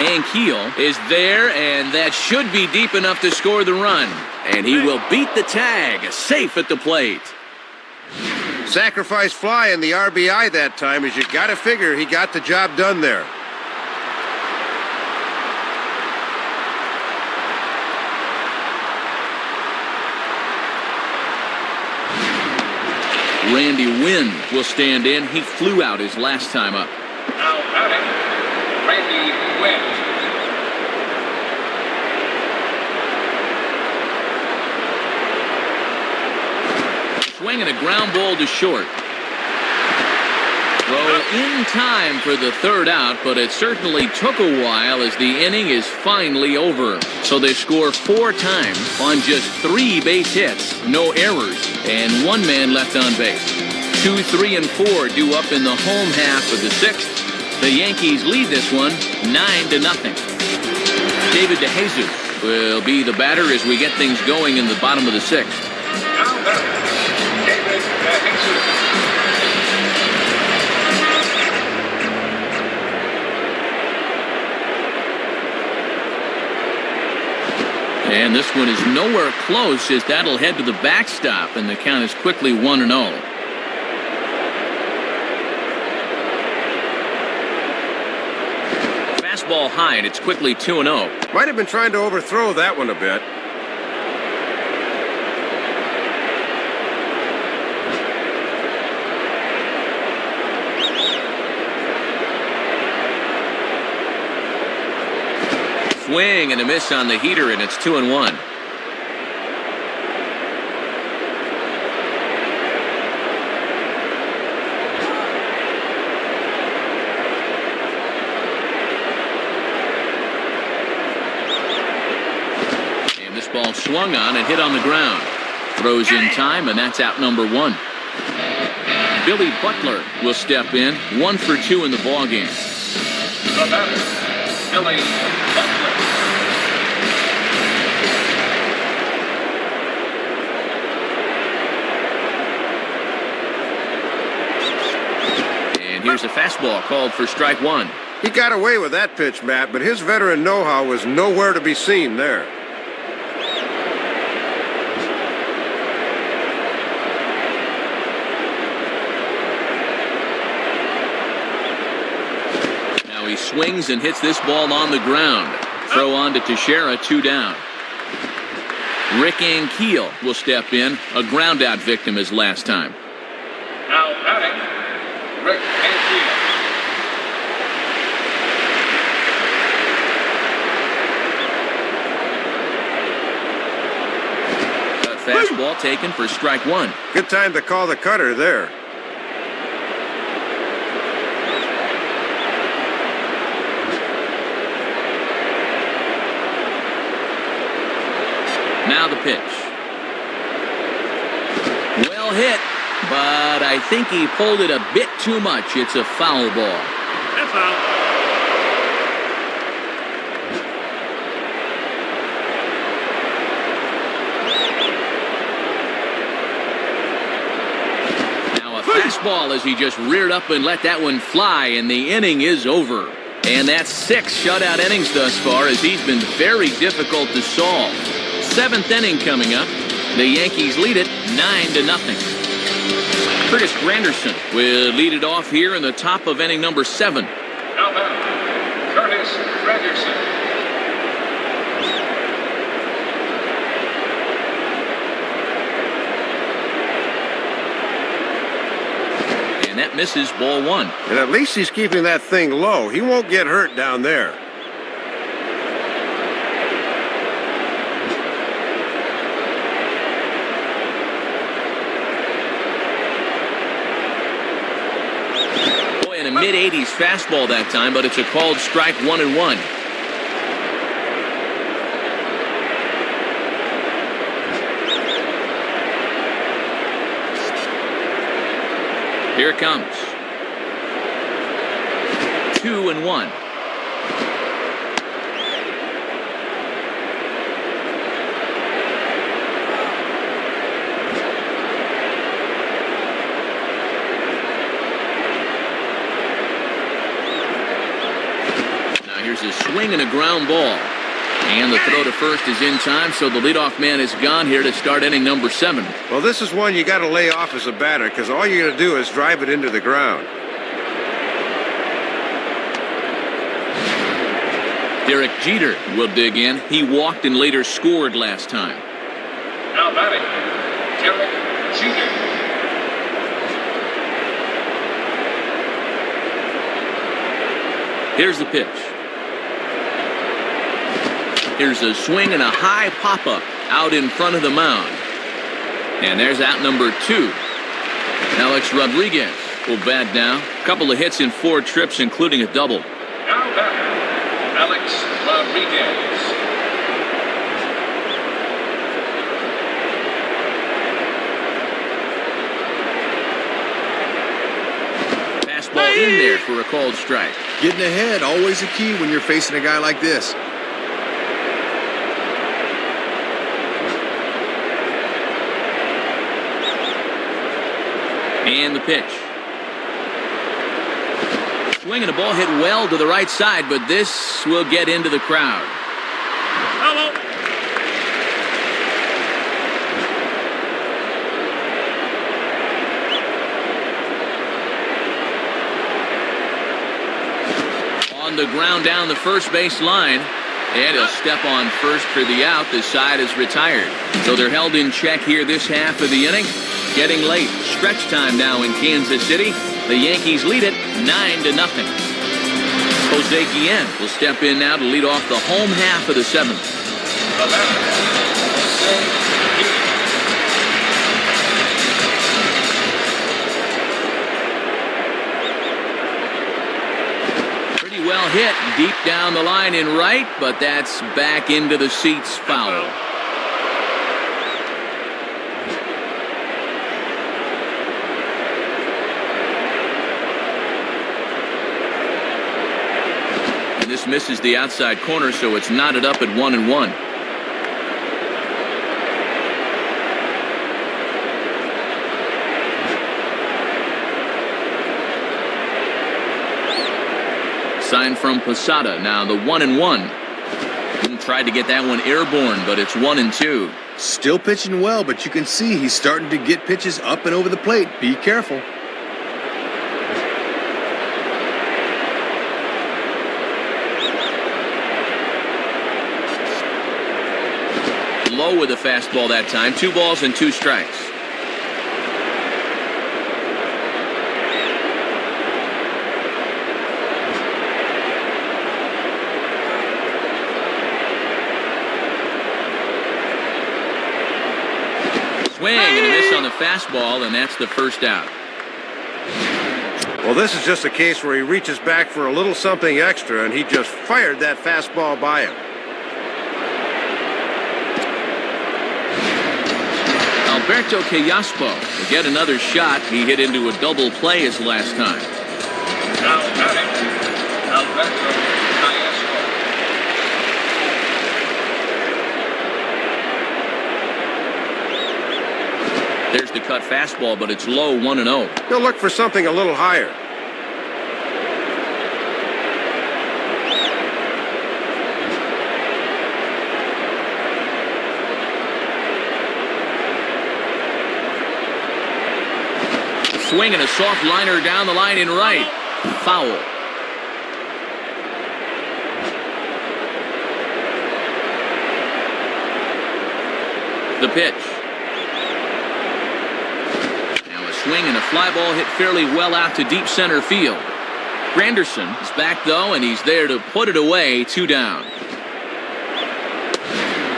And Keel is there, and that should be deep enough to score the run. And he will beat the tag, safe at the plate. Sacrifice fly in the RBI that time, as you got to figure he got the job done there. Randy Wynn will stand in. He flew out his last time up. Now batting, Randy Wynn. Swinging a ground ball to short. Throw in time for the third out, but it certainly took a while as the inning is finally over. So they score 4 times on just 3 base hits, no errors, and 1 man left on base. 2, 3, and 4 due up in the home half of the 6th. The Yankees lead this one 9-0. David DeJesus will be the batter as we get things going in the bottom of the 6th. Now batting, David DeJesus. And this one is nowhere close as that'll head to the backstop, and the count is quickly 1-0. Fastball high, and it's quickly 2-0. Might have been trying to overthrow that one a bit. Swing and a miss on the heater, and it's 2-1. And this ball swung on and hit on the ground. Throws in time, and that's out number 1. Billy Butler will step in, 1 for 2 in the ballgame. The batter, Billy Butler. Here's a fastball called for strike 1. He got away with that pitch, Matt, but his veteran know-how was nowhere to be seen there. Now he swings and hits this ball on the ground. Throw on to Teixeira, 2 down. Rick Ankiel will step in, a ground-out victim as last time. Now batting, Rick Ankiel. Fastball taken for strike one. Good time to call the cutter there. Now the pitch. Well hit, but I think he pulled it a bit too much. It's a foul ball. That's out. Fastball as he just reared up and let that one fly, and the inning is over. And that's 6 shutout innings thus far, as he's been very difficult to solve. 7th inning coming up. The Yankees lead it 9-0. Curtis Granderson will lead it off here in the top of inning number 7. Now batting, Curtis Granderson. And that misses, ball 1. And at least he's keeping that thing low. He won't get hurt down there. Boy, in a mid-80s fastball that time, but it's a called strike, 1-1. Here it comes. 2-1. Now here's a swing and a ground ball. And the throw to first is in time, so the leadoff man is gone here to start inning number 7. Well, this is one you got to lay off as a batter, because all you're going to do is drive it into the ground. Derek Jeter will dig in. He walked and later scored last time. Now batting, Derek Jeter. Here's the pitch. Here's a swing and a high pop-up out in front of the mound. And there's out number 2. Alex Rodriguez will bat now. Couple of hits in 4 trips, including a double. Now batting, Alex Rodriguez. Fastball in there for a called strike. Getting ahead, always a key when you're facing a guy like this. And the pitch. Swing and a ball hit well to the right side, but this will get into the crowd. Hello. On the ground down the first base line, and he'll step on first for the out. The side is retired. So they're held in check here this half of the inning. Getting late. Stretch time now in Kansas City. The Yankees lead it 9-0. Jose Guillen will step in now to lead off the home half of the 7th. The batter, Jose Guillen. Pretty well hit deep down the line in right, but that's back into the seats, foul. This misses the outside corner, so it's knotted up at 1-1. Sign from Posada. Now the 1-1. Tried to get that one airborne, but it's 1-2. Still pitching well, but you can see he's starting to get pitches up and over the plate. Be careful. low with the fastball that time. 2 balls and 2 strikes. Swing and a miss on the fastball, and that's the first out. Well, this is just a case where he reaches back for a little something extra, and he just fired that fastball by him. Alberto Callaspo will get another shot. He hit into a double play his last time. Now batting, Alberto Callaspo. There's the cut fastball, but it's low, 1-0. He'll look for something a little higher. Swing and a soft liner down the line in right. Foul. The pitch. Now a swing and a fly ball hit fairly well out to deep center field. Granderson is back though, and he's there to put it away. 2 down.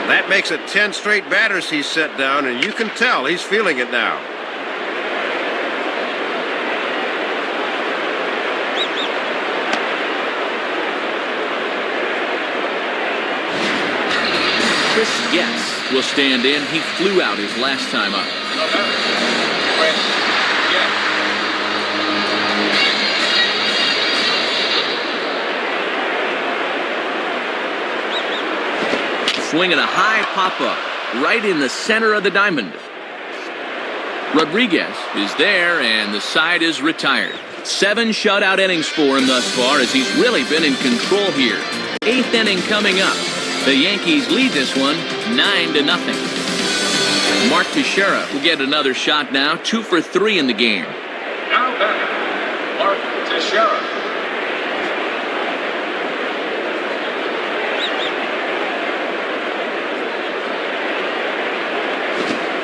That makes it 10 straight batters he's set down, and you can tell he's feeling it now. Chris Getz will stand in. He flew out his last time up. The batter, Chris Getz. Swinging a high pop-up right in the center of the diamond. Rodriguez is there, and the side is retired. 7 shutout innings for him thus far, as he's really been in control here. 8th inning coming up. The Yankees lead this one 9-0. Mark Teixeira will get another shot now. 2 for 3 in the game. Now batting, Mark Teixeira.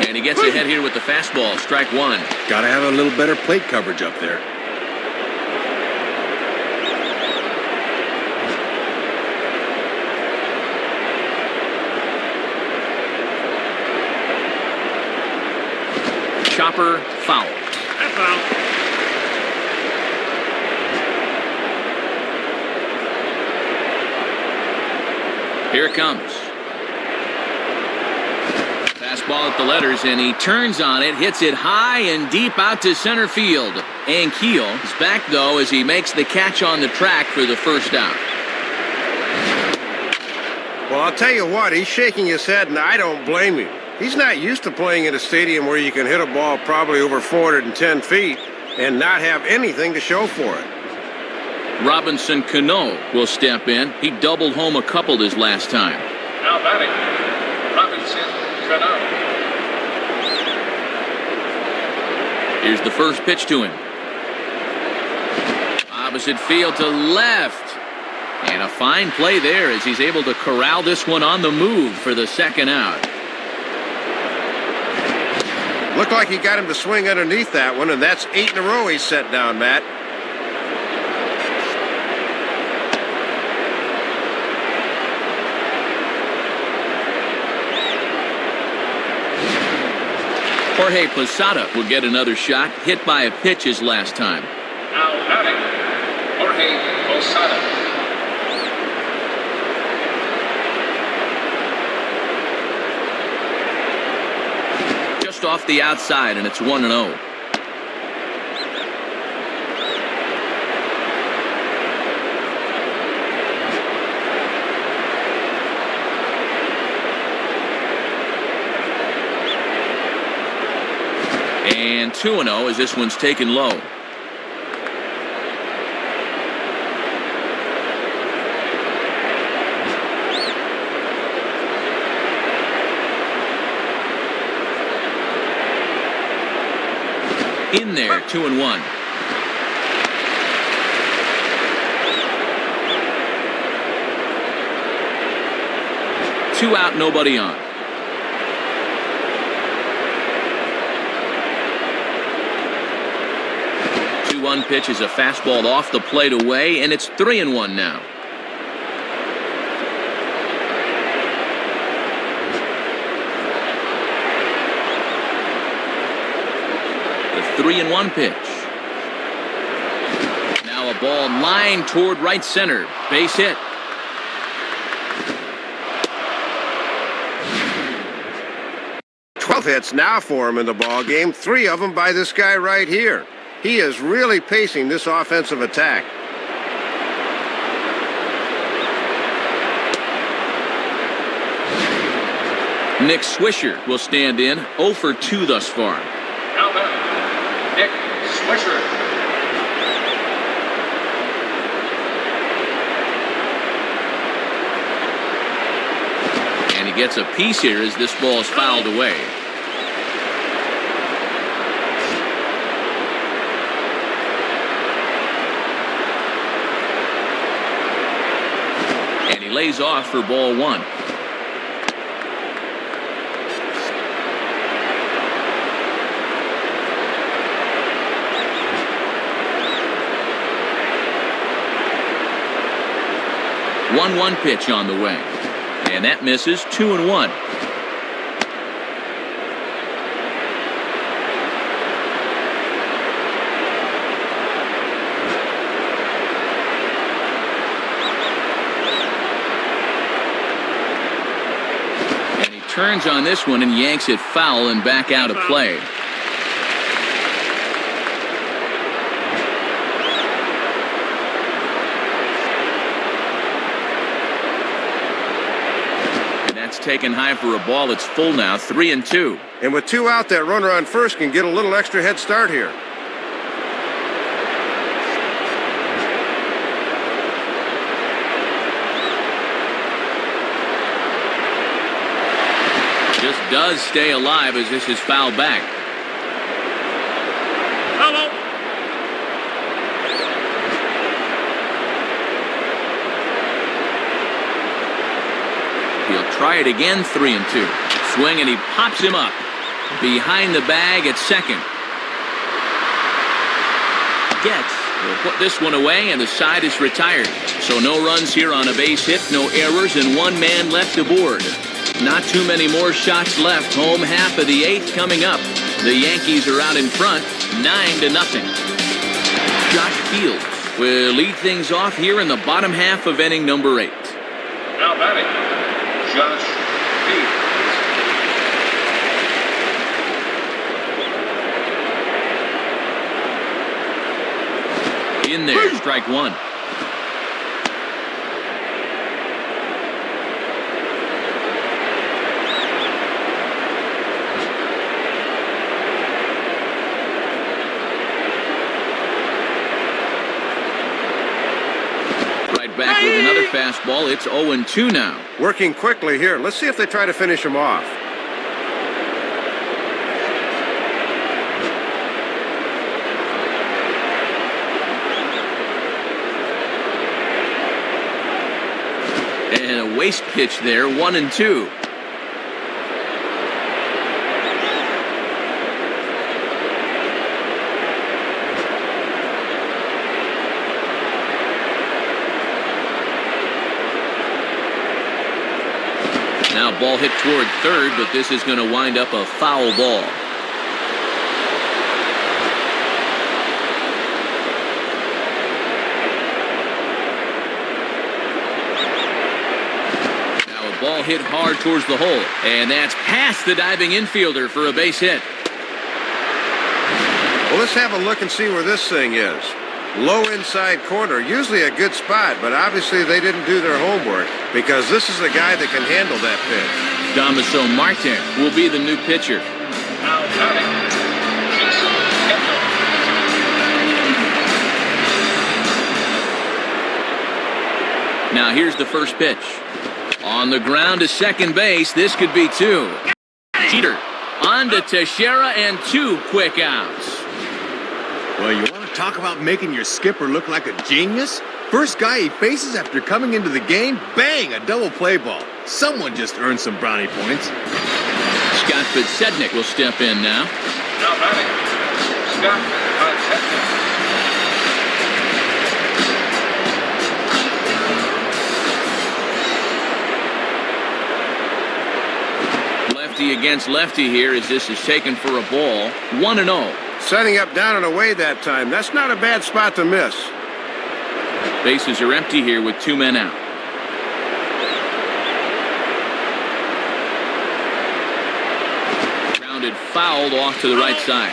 And he gets ahead here with the fastball. Strike 1. Gotta have a little better plate coverage up there. Chopper foul. That's out. Here it comes. Fastball at the letters, and he turns on it, hits it high and deep out to center field. And Keel is back, though, as he makes the catch on the track for the first out. Well, I'll tell you what, he's shaking his head, and I don't blame him. He's not used to playing in a stadium where you can hit a ball probably over 410 feet and not have anything to show for it. Robinson Cano will step in. He doubled home a couple his last time. Now batting, Robinson Cano. Here's the first pitch to him. Opposite field to left. And a fine play there as he's able to corral this one on the move for the second out. Looked like he got him to swing underneath that one, and that's 8 in a row he's set down, Matt. Jorge Posada will get another shot, hit by a pitch his last time. Now batting, Jorge Posada. Just off the outside, and it's 1-0. And 2-0 as this one's taken low. In there, 2-1. Two out, nobody on. 2-1 pitch is a fastball off the plate away, and it's 3-1 now. The 3-1 pitch. Now a ball lined toward right center. Base hit. Hits now for him in the ball game, 3 of them by this guy right here. He is really pacing this offensive attack. Nick Swisher will stand in, 0 for 2 thus far. Now batting, Nick Swisher. And he gets a piece here as this ball is fouled away. Lays off for ball 1. One pitch on the way, and that misses. 2-1. Turns on this one and yanks it foul and back out of play. And that's taken high for a ball. It's full now, 3-2. And with 2 out, that runner on first can get a little extra head start here. Just does stay alive as this is fouled back. Hello. He'll try it again, 3-2. Swing, and he pops him up. Behind the bag at second. Will put this one away, and the side is retired. So no runs here on a base hit, no errors, and 1 man left aboard. Not too many more shots left. Home half of the 8th coming up. The Yankees are out in front, 9-0. Josh Fields will lead things off here in the bottom half of inning number 8. Now batting, Josh Fields. In there, strike 1. Back with another fastball. It's 0-2 now. Working quickly here. Let's see if they try to finish him off. And a waste pitch there, 1-2. Now ball hit toward third, but this is going to wind up a foul ball. Now a ball hit hard towards the hole, and that's past the diving infielder for a base hit. Well, let's have a look and see where this thing is. Low inside corner, usually a good spot, but obviously they didn't do their homework because this is a guy that can handle that pitch. Damaso Marte will be the new pitcher. Now batting, Jason Kendall. Now here's the first pitch. On the ground to second base, this could be 2. Jeter on to Teixeira and 2 quick outs. Well, you want to talk about making your skipper look like a genius? First guy he faces after coming into the game, bang, a double play ball. Someone just earned some brownie points. Scott Podsednik will step in now. Now batting, Scott Podsednik. lefty against lefty here as this is taken for a ball. 1-0. Setting up down and away that time. That's not a bad spot to miss. Bases are empty here with 2 men out. Grounded fouled off to the right side.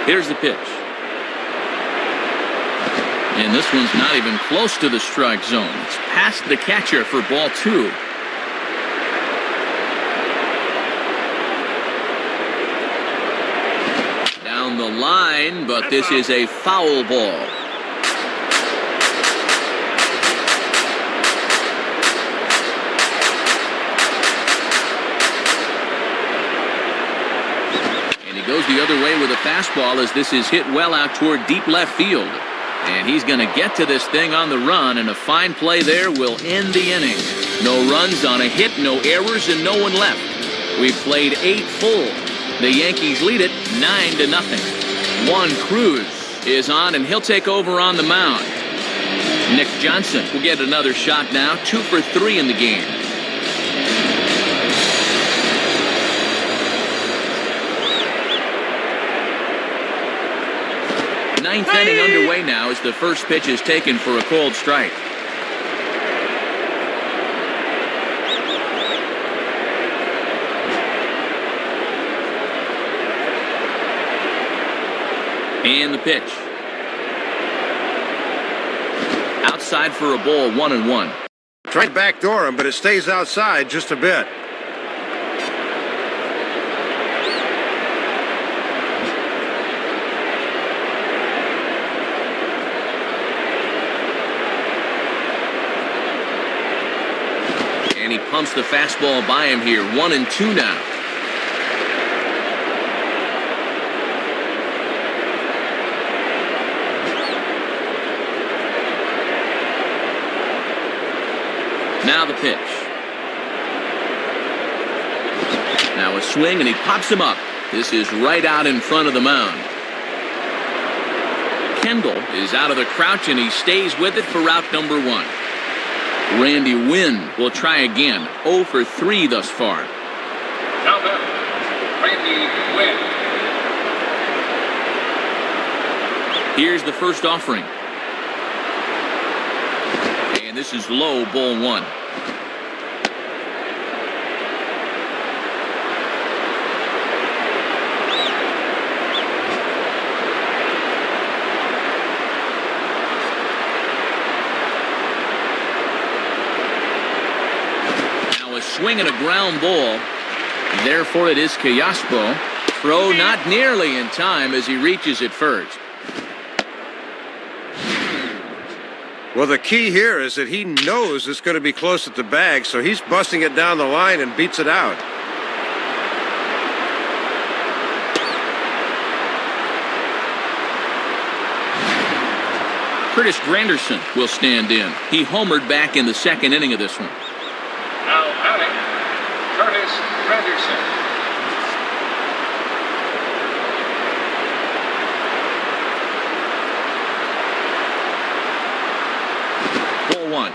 Here's the pitch. And this one's not even close to the strike zone. It's past the catcher for ball 2. Down the line, but this is a foul ball. And he goes the other way with a fastball as this is hit well out toward deep left field. And he's going to get to this thing on the run, and a fine play there will end the inning. No runs on a hit, no errors, and no one left. We've played 8 full. The Yankees lead it 9-0. Juan Cruz is on, and he'll take over on the mound. Nick Johnson will get another shot now, 2 for 3 in the game. Ninth inning underway now as the first pitch is taken for a cold strike. And the pitch. Outside for a ball, 1-1. Tried to backdoor him, but it stays outside just a bit. And he pumps the fastball by him here. 1-2 now. Now the pitch. Now a swing, and he pops him up. This is right out in front of the mound. Kendall is out of the crouch, and he stays with it for route number 1. Randy Wynn will try again. 0 for 3 thus far. Now then, Randy Wynn. Here's the first offering. And this is low, ball 1. Swing and a ground ball. Therefore, it is Callaspo. Throw not nearly in time as he reaches it first. Well, the key here is that he knows it's going to be close at the bag, so he's busting it down the line and beats it out. Curtis Granderson will stand in. He homered back in the second inning of this one. Now batting, Curtis Granderson. Ball 1.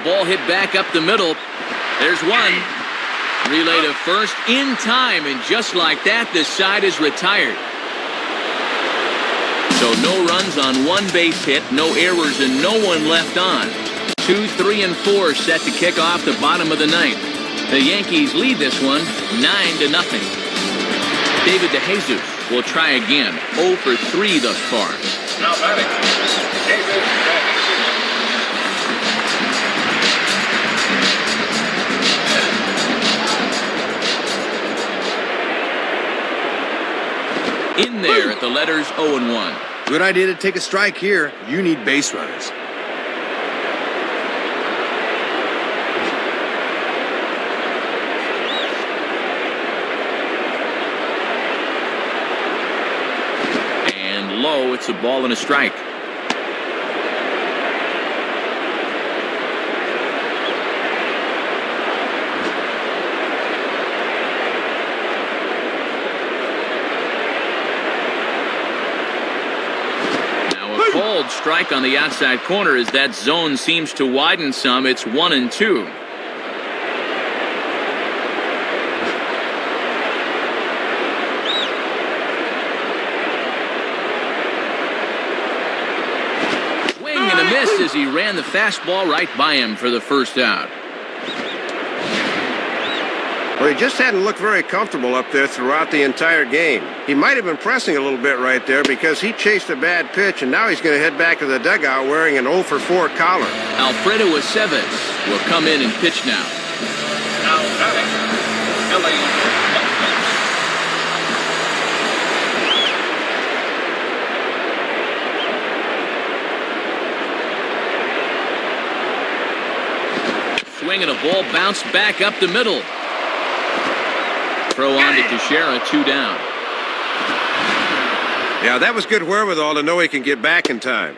Ball hit back up the middle. There's one. Relay to first in time, and just like that, this side is retired. So no runs on one base hit, no errors, and no one left on. 2, 3, and 4 set to kick off the bottom of the ninth. The Yankees lead this one 9-0. David DeJesus will try again. 0 for 3 thus far. Now batting, David DeJesus. In there at the letters 0-1. Good idea to take a strike here. You need base runners. It's a ball and a strike. Cold strike on the outside corner as that zone seems to widen some. It's 1-2. Swing and a miss as he ran the fastball right by him for the first out. Well, he just hadn't looked very comfortable up there throughout the entire game. He might have been pressing a little bit right there because he chased a bad pitch, and now he's going to head back to the dugout wearing an 0 for 4 collar. Alfredo Aceves will come in and pitch now. Now batting, Billy Lopez. Swing and a ball bounced back up the middle. Throw on to Teixeira, 2 down. Yeah, that was good wherewithal to know he can get back in time.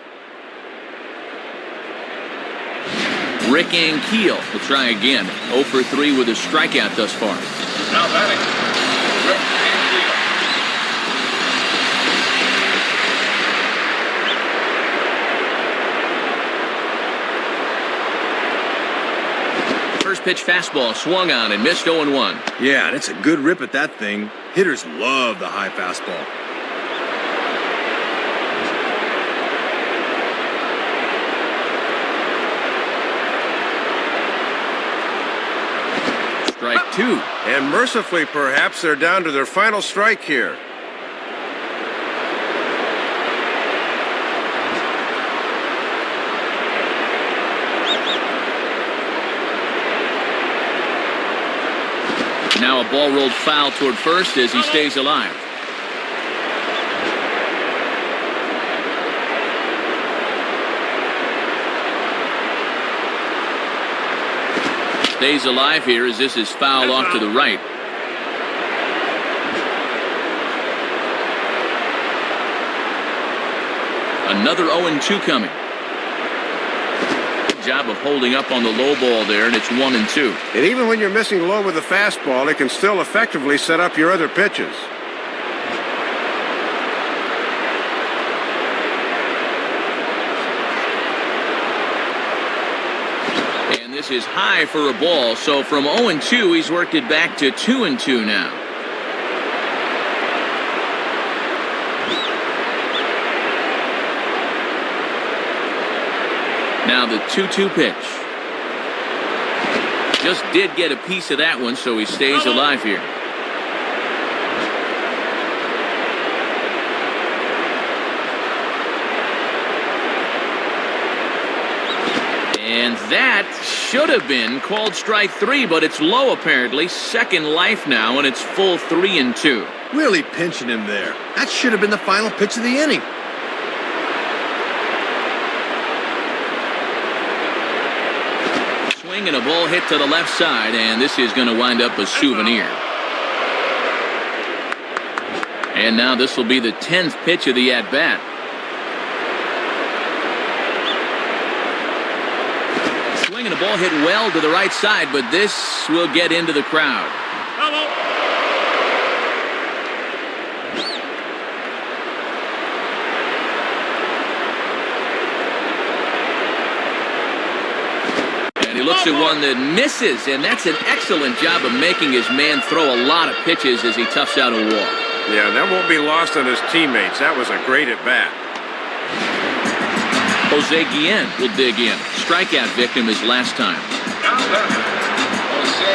Rick Ankiel will try again. 0 for 3 with a strikeout thus far. Now batting, Rick Ankiel. First pitch fastball swung on and missed 0-1. Yeah, that's a good rip at that thing. Hitters love the high fastball. Strike 2. And mercifully, perhaps, they're down to their final strike here. Now a ball rolled foul toward first as he stays alive. Stays alive here as this is foul off to the right. Another 0-2 coming. Good job of holding up on the low ball there, and it's 1-2. And even when you're missing low with the fastball, it can still effectively set up your other pitches. And this is high for a ball, so from 0-2, he's worked it back to 2-2 now. Now the 2-2 pitch. Just did get a piece of that one, so he stays alive here. And that should have been called strike 3, but it's low apparently. Second life now, and it's full 3-2. Really pinching him there. That should have been the final pitch of the inning. Swing and a ball hit to the left side, and this is going to wind up a souvenir. And now this will be the 10th pitch of the at-bat. Swing and a ball hit well to the right side, but this will get into the crowd. And he looks at one that misses, and that's an excellent job of making his man throw a lot of pitches as he toughs out a walk. Yeah, that won't be lost on his teammates. That was a great at-bat. Jose Guillen will dig in. Strikeout victim his last time. Now batting, Jose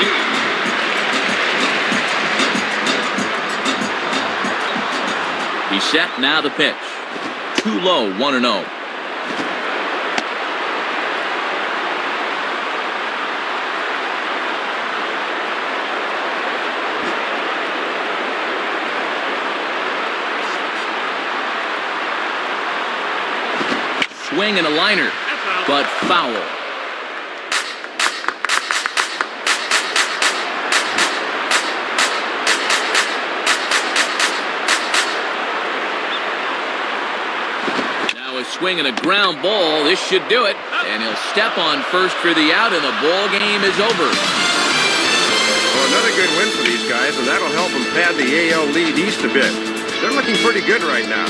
Guillen. He's set, now the pitch. Too low, 1-0. Swing and a liner, but foul. A swing and a ground ball. This should do it. And he'll step on first for the out, and the ball game is over. Well, another good win for these guys, and that'll help them pad the AL lead east a bit. They're looking pretty good right now.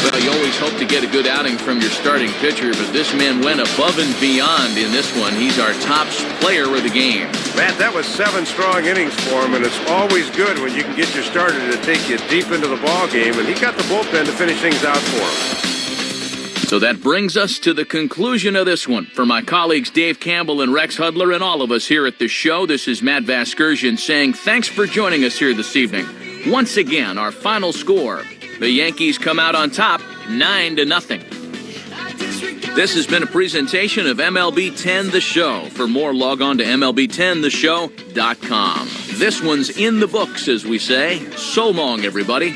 Well, you always hope to get a good outing from your starting pitcher, but this man went above and beyond in this one. He's our top player of the game. Matt, that was 7 strong innings for him, and it's always good when you can get your starter to take you deep into the ball game, and he got the bullpen to finish things out for him. So that brings us to the conclusion of this one. For my colleagues Dave Campbell and Rex Hudler and all of us here at the show, this is Matt Vasgersian saying thanks for joining us here this evening. Once again, our final score. The Yankees come out on top, 9-0. This has been a presentation of MLB 10 The Show. For more, log on to MLB10theshow.com. This one's in the books, as we say. So long, everybody.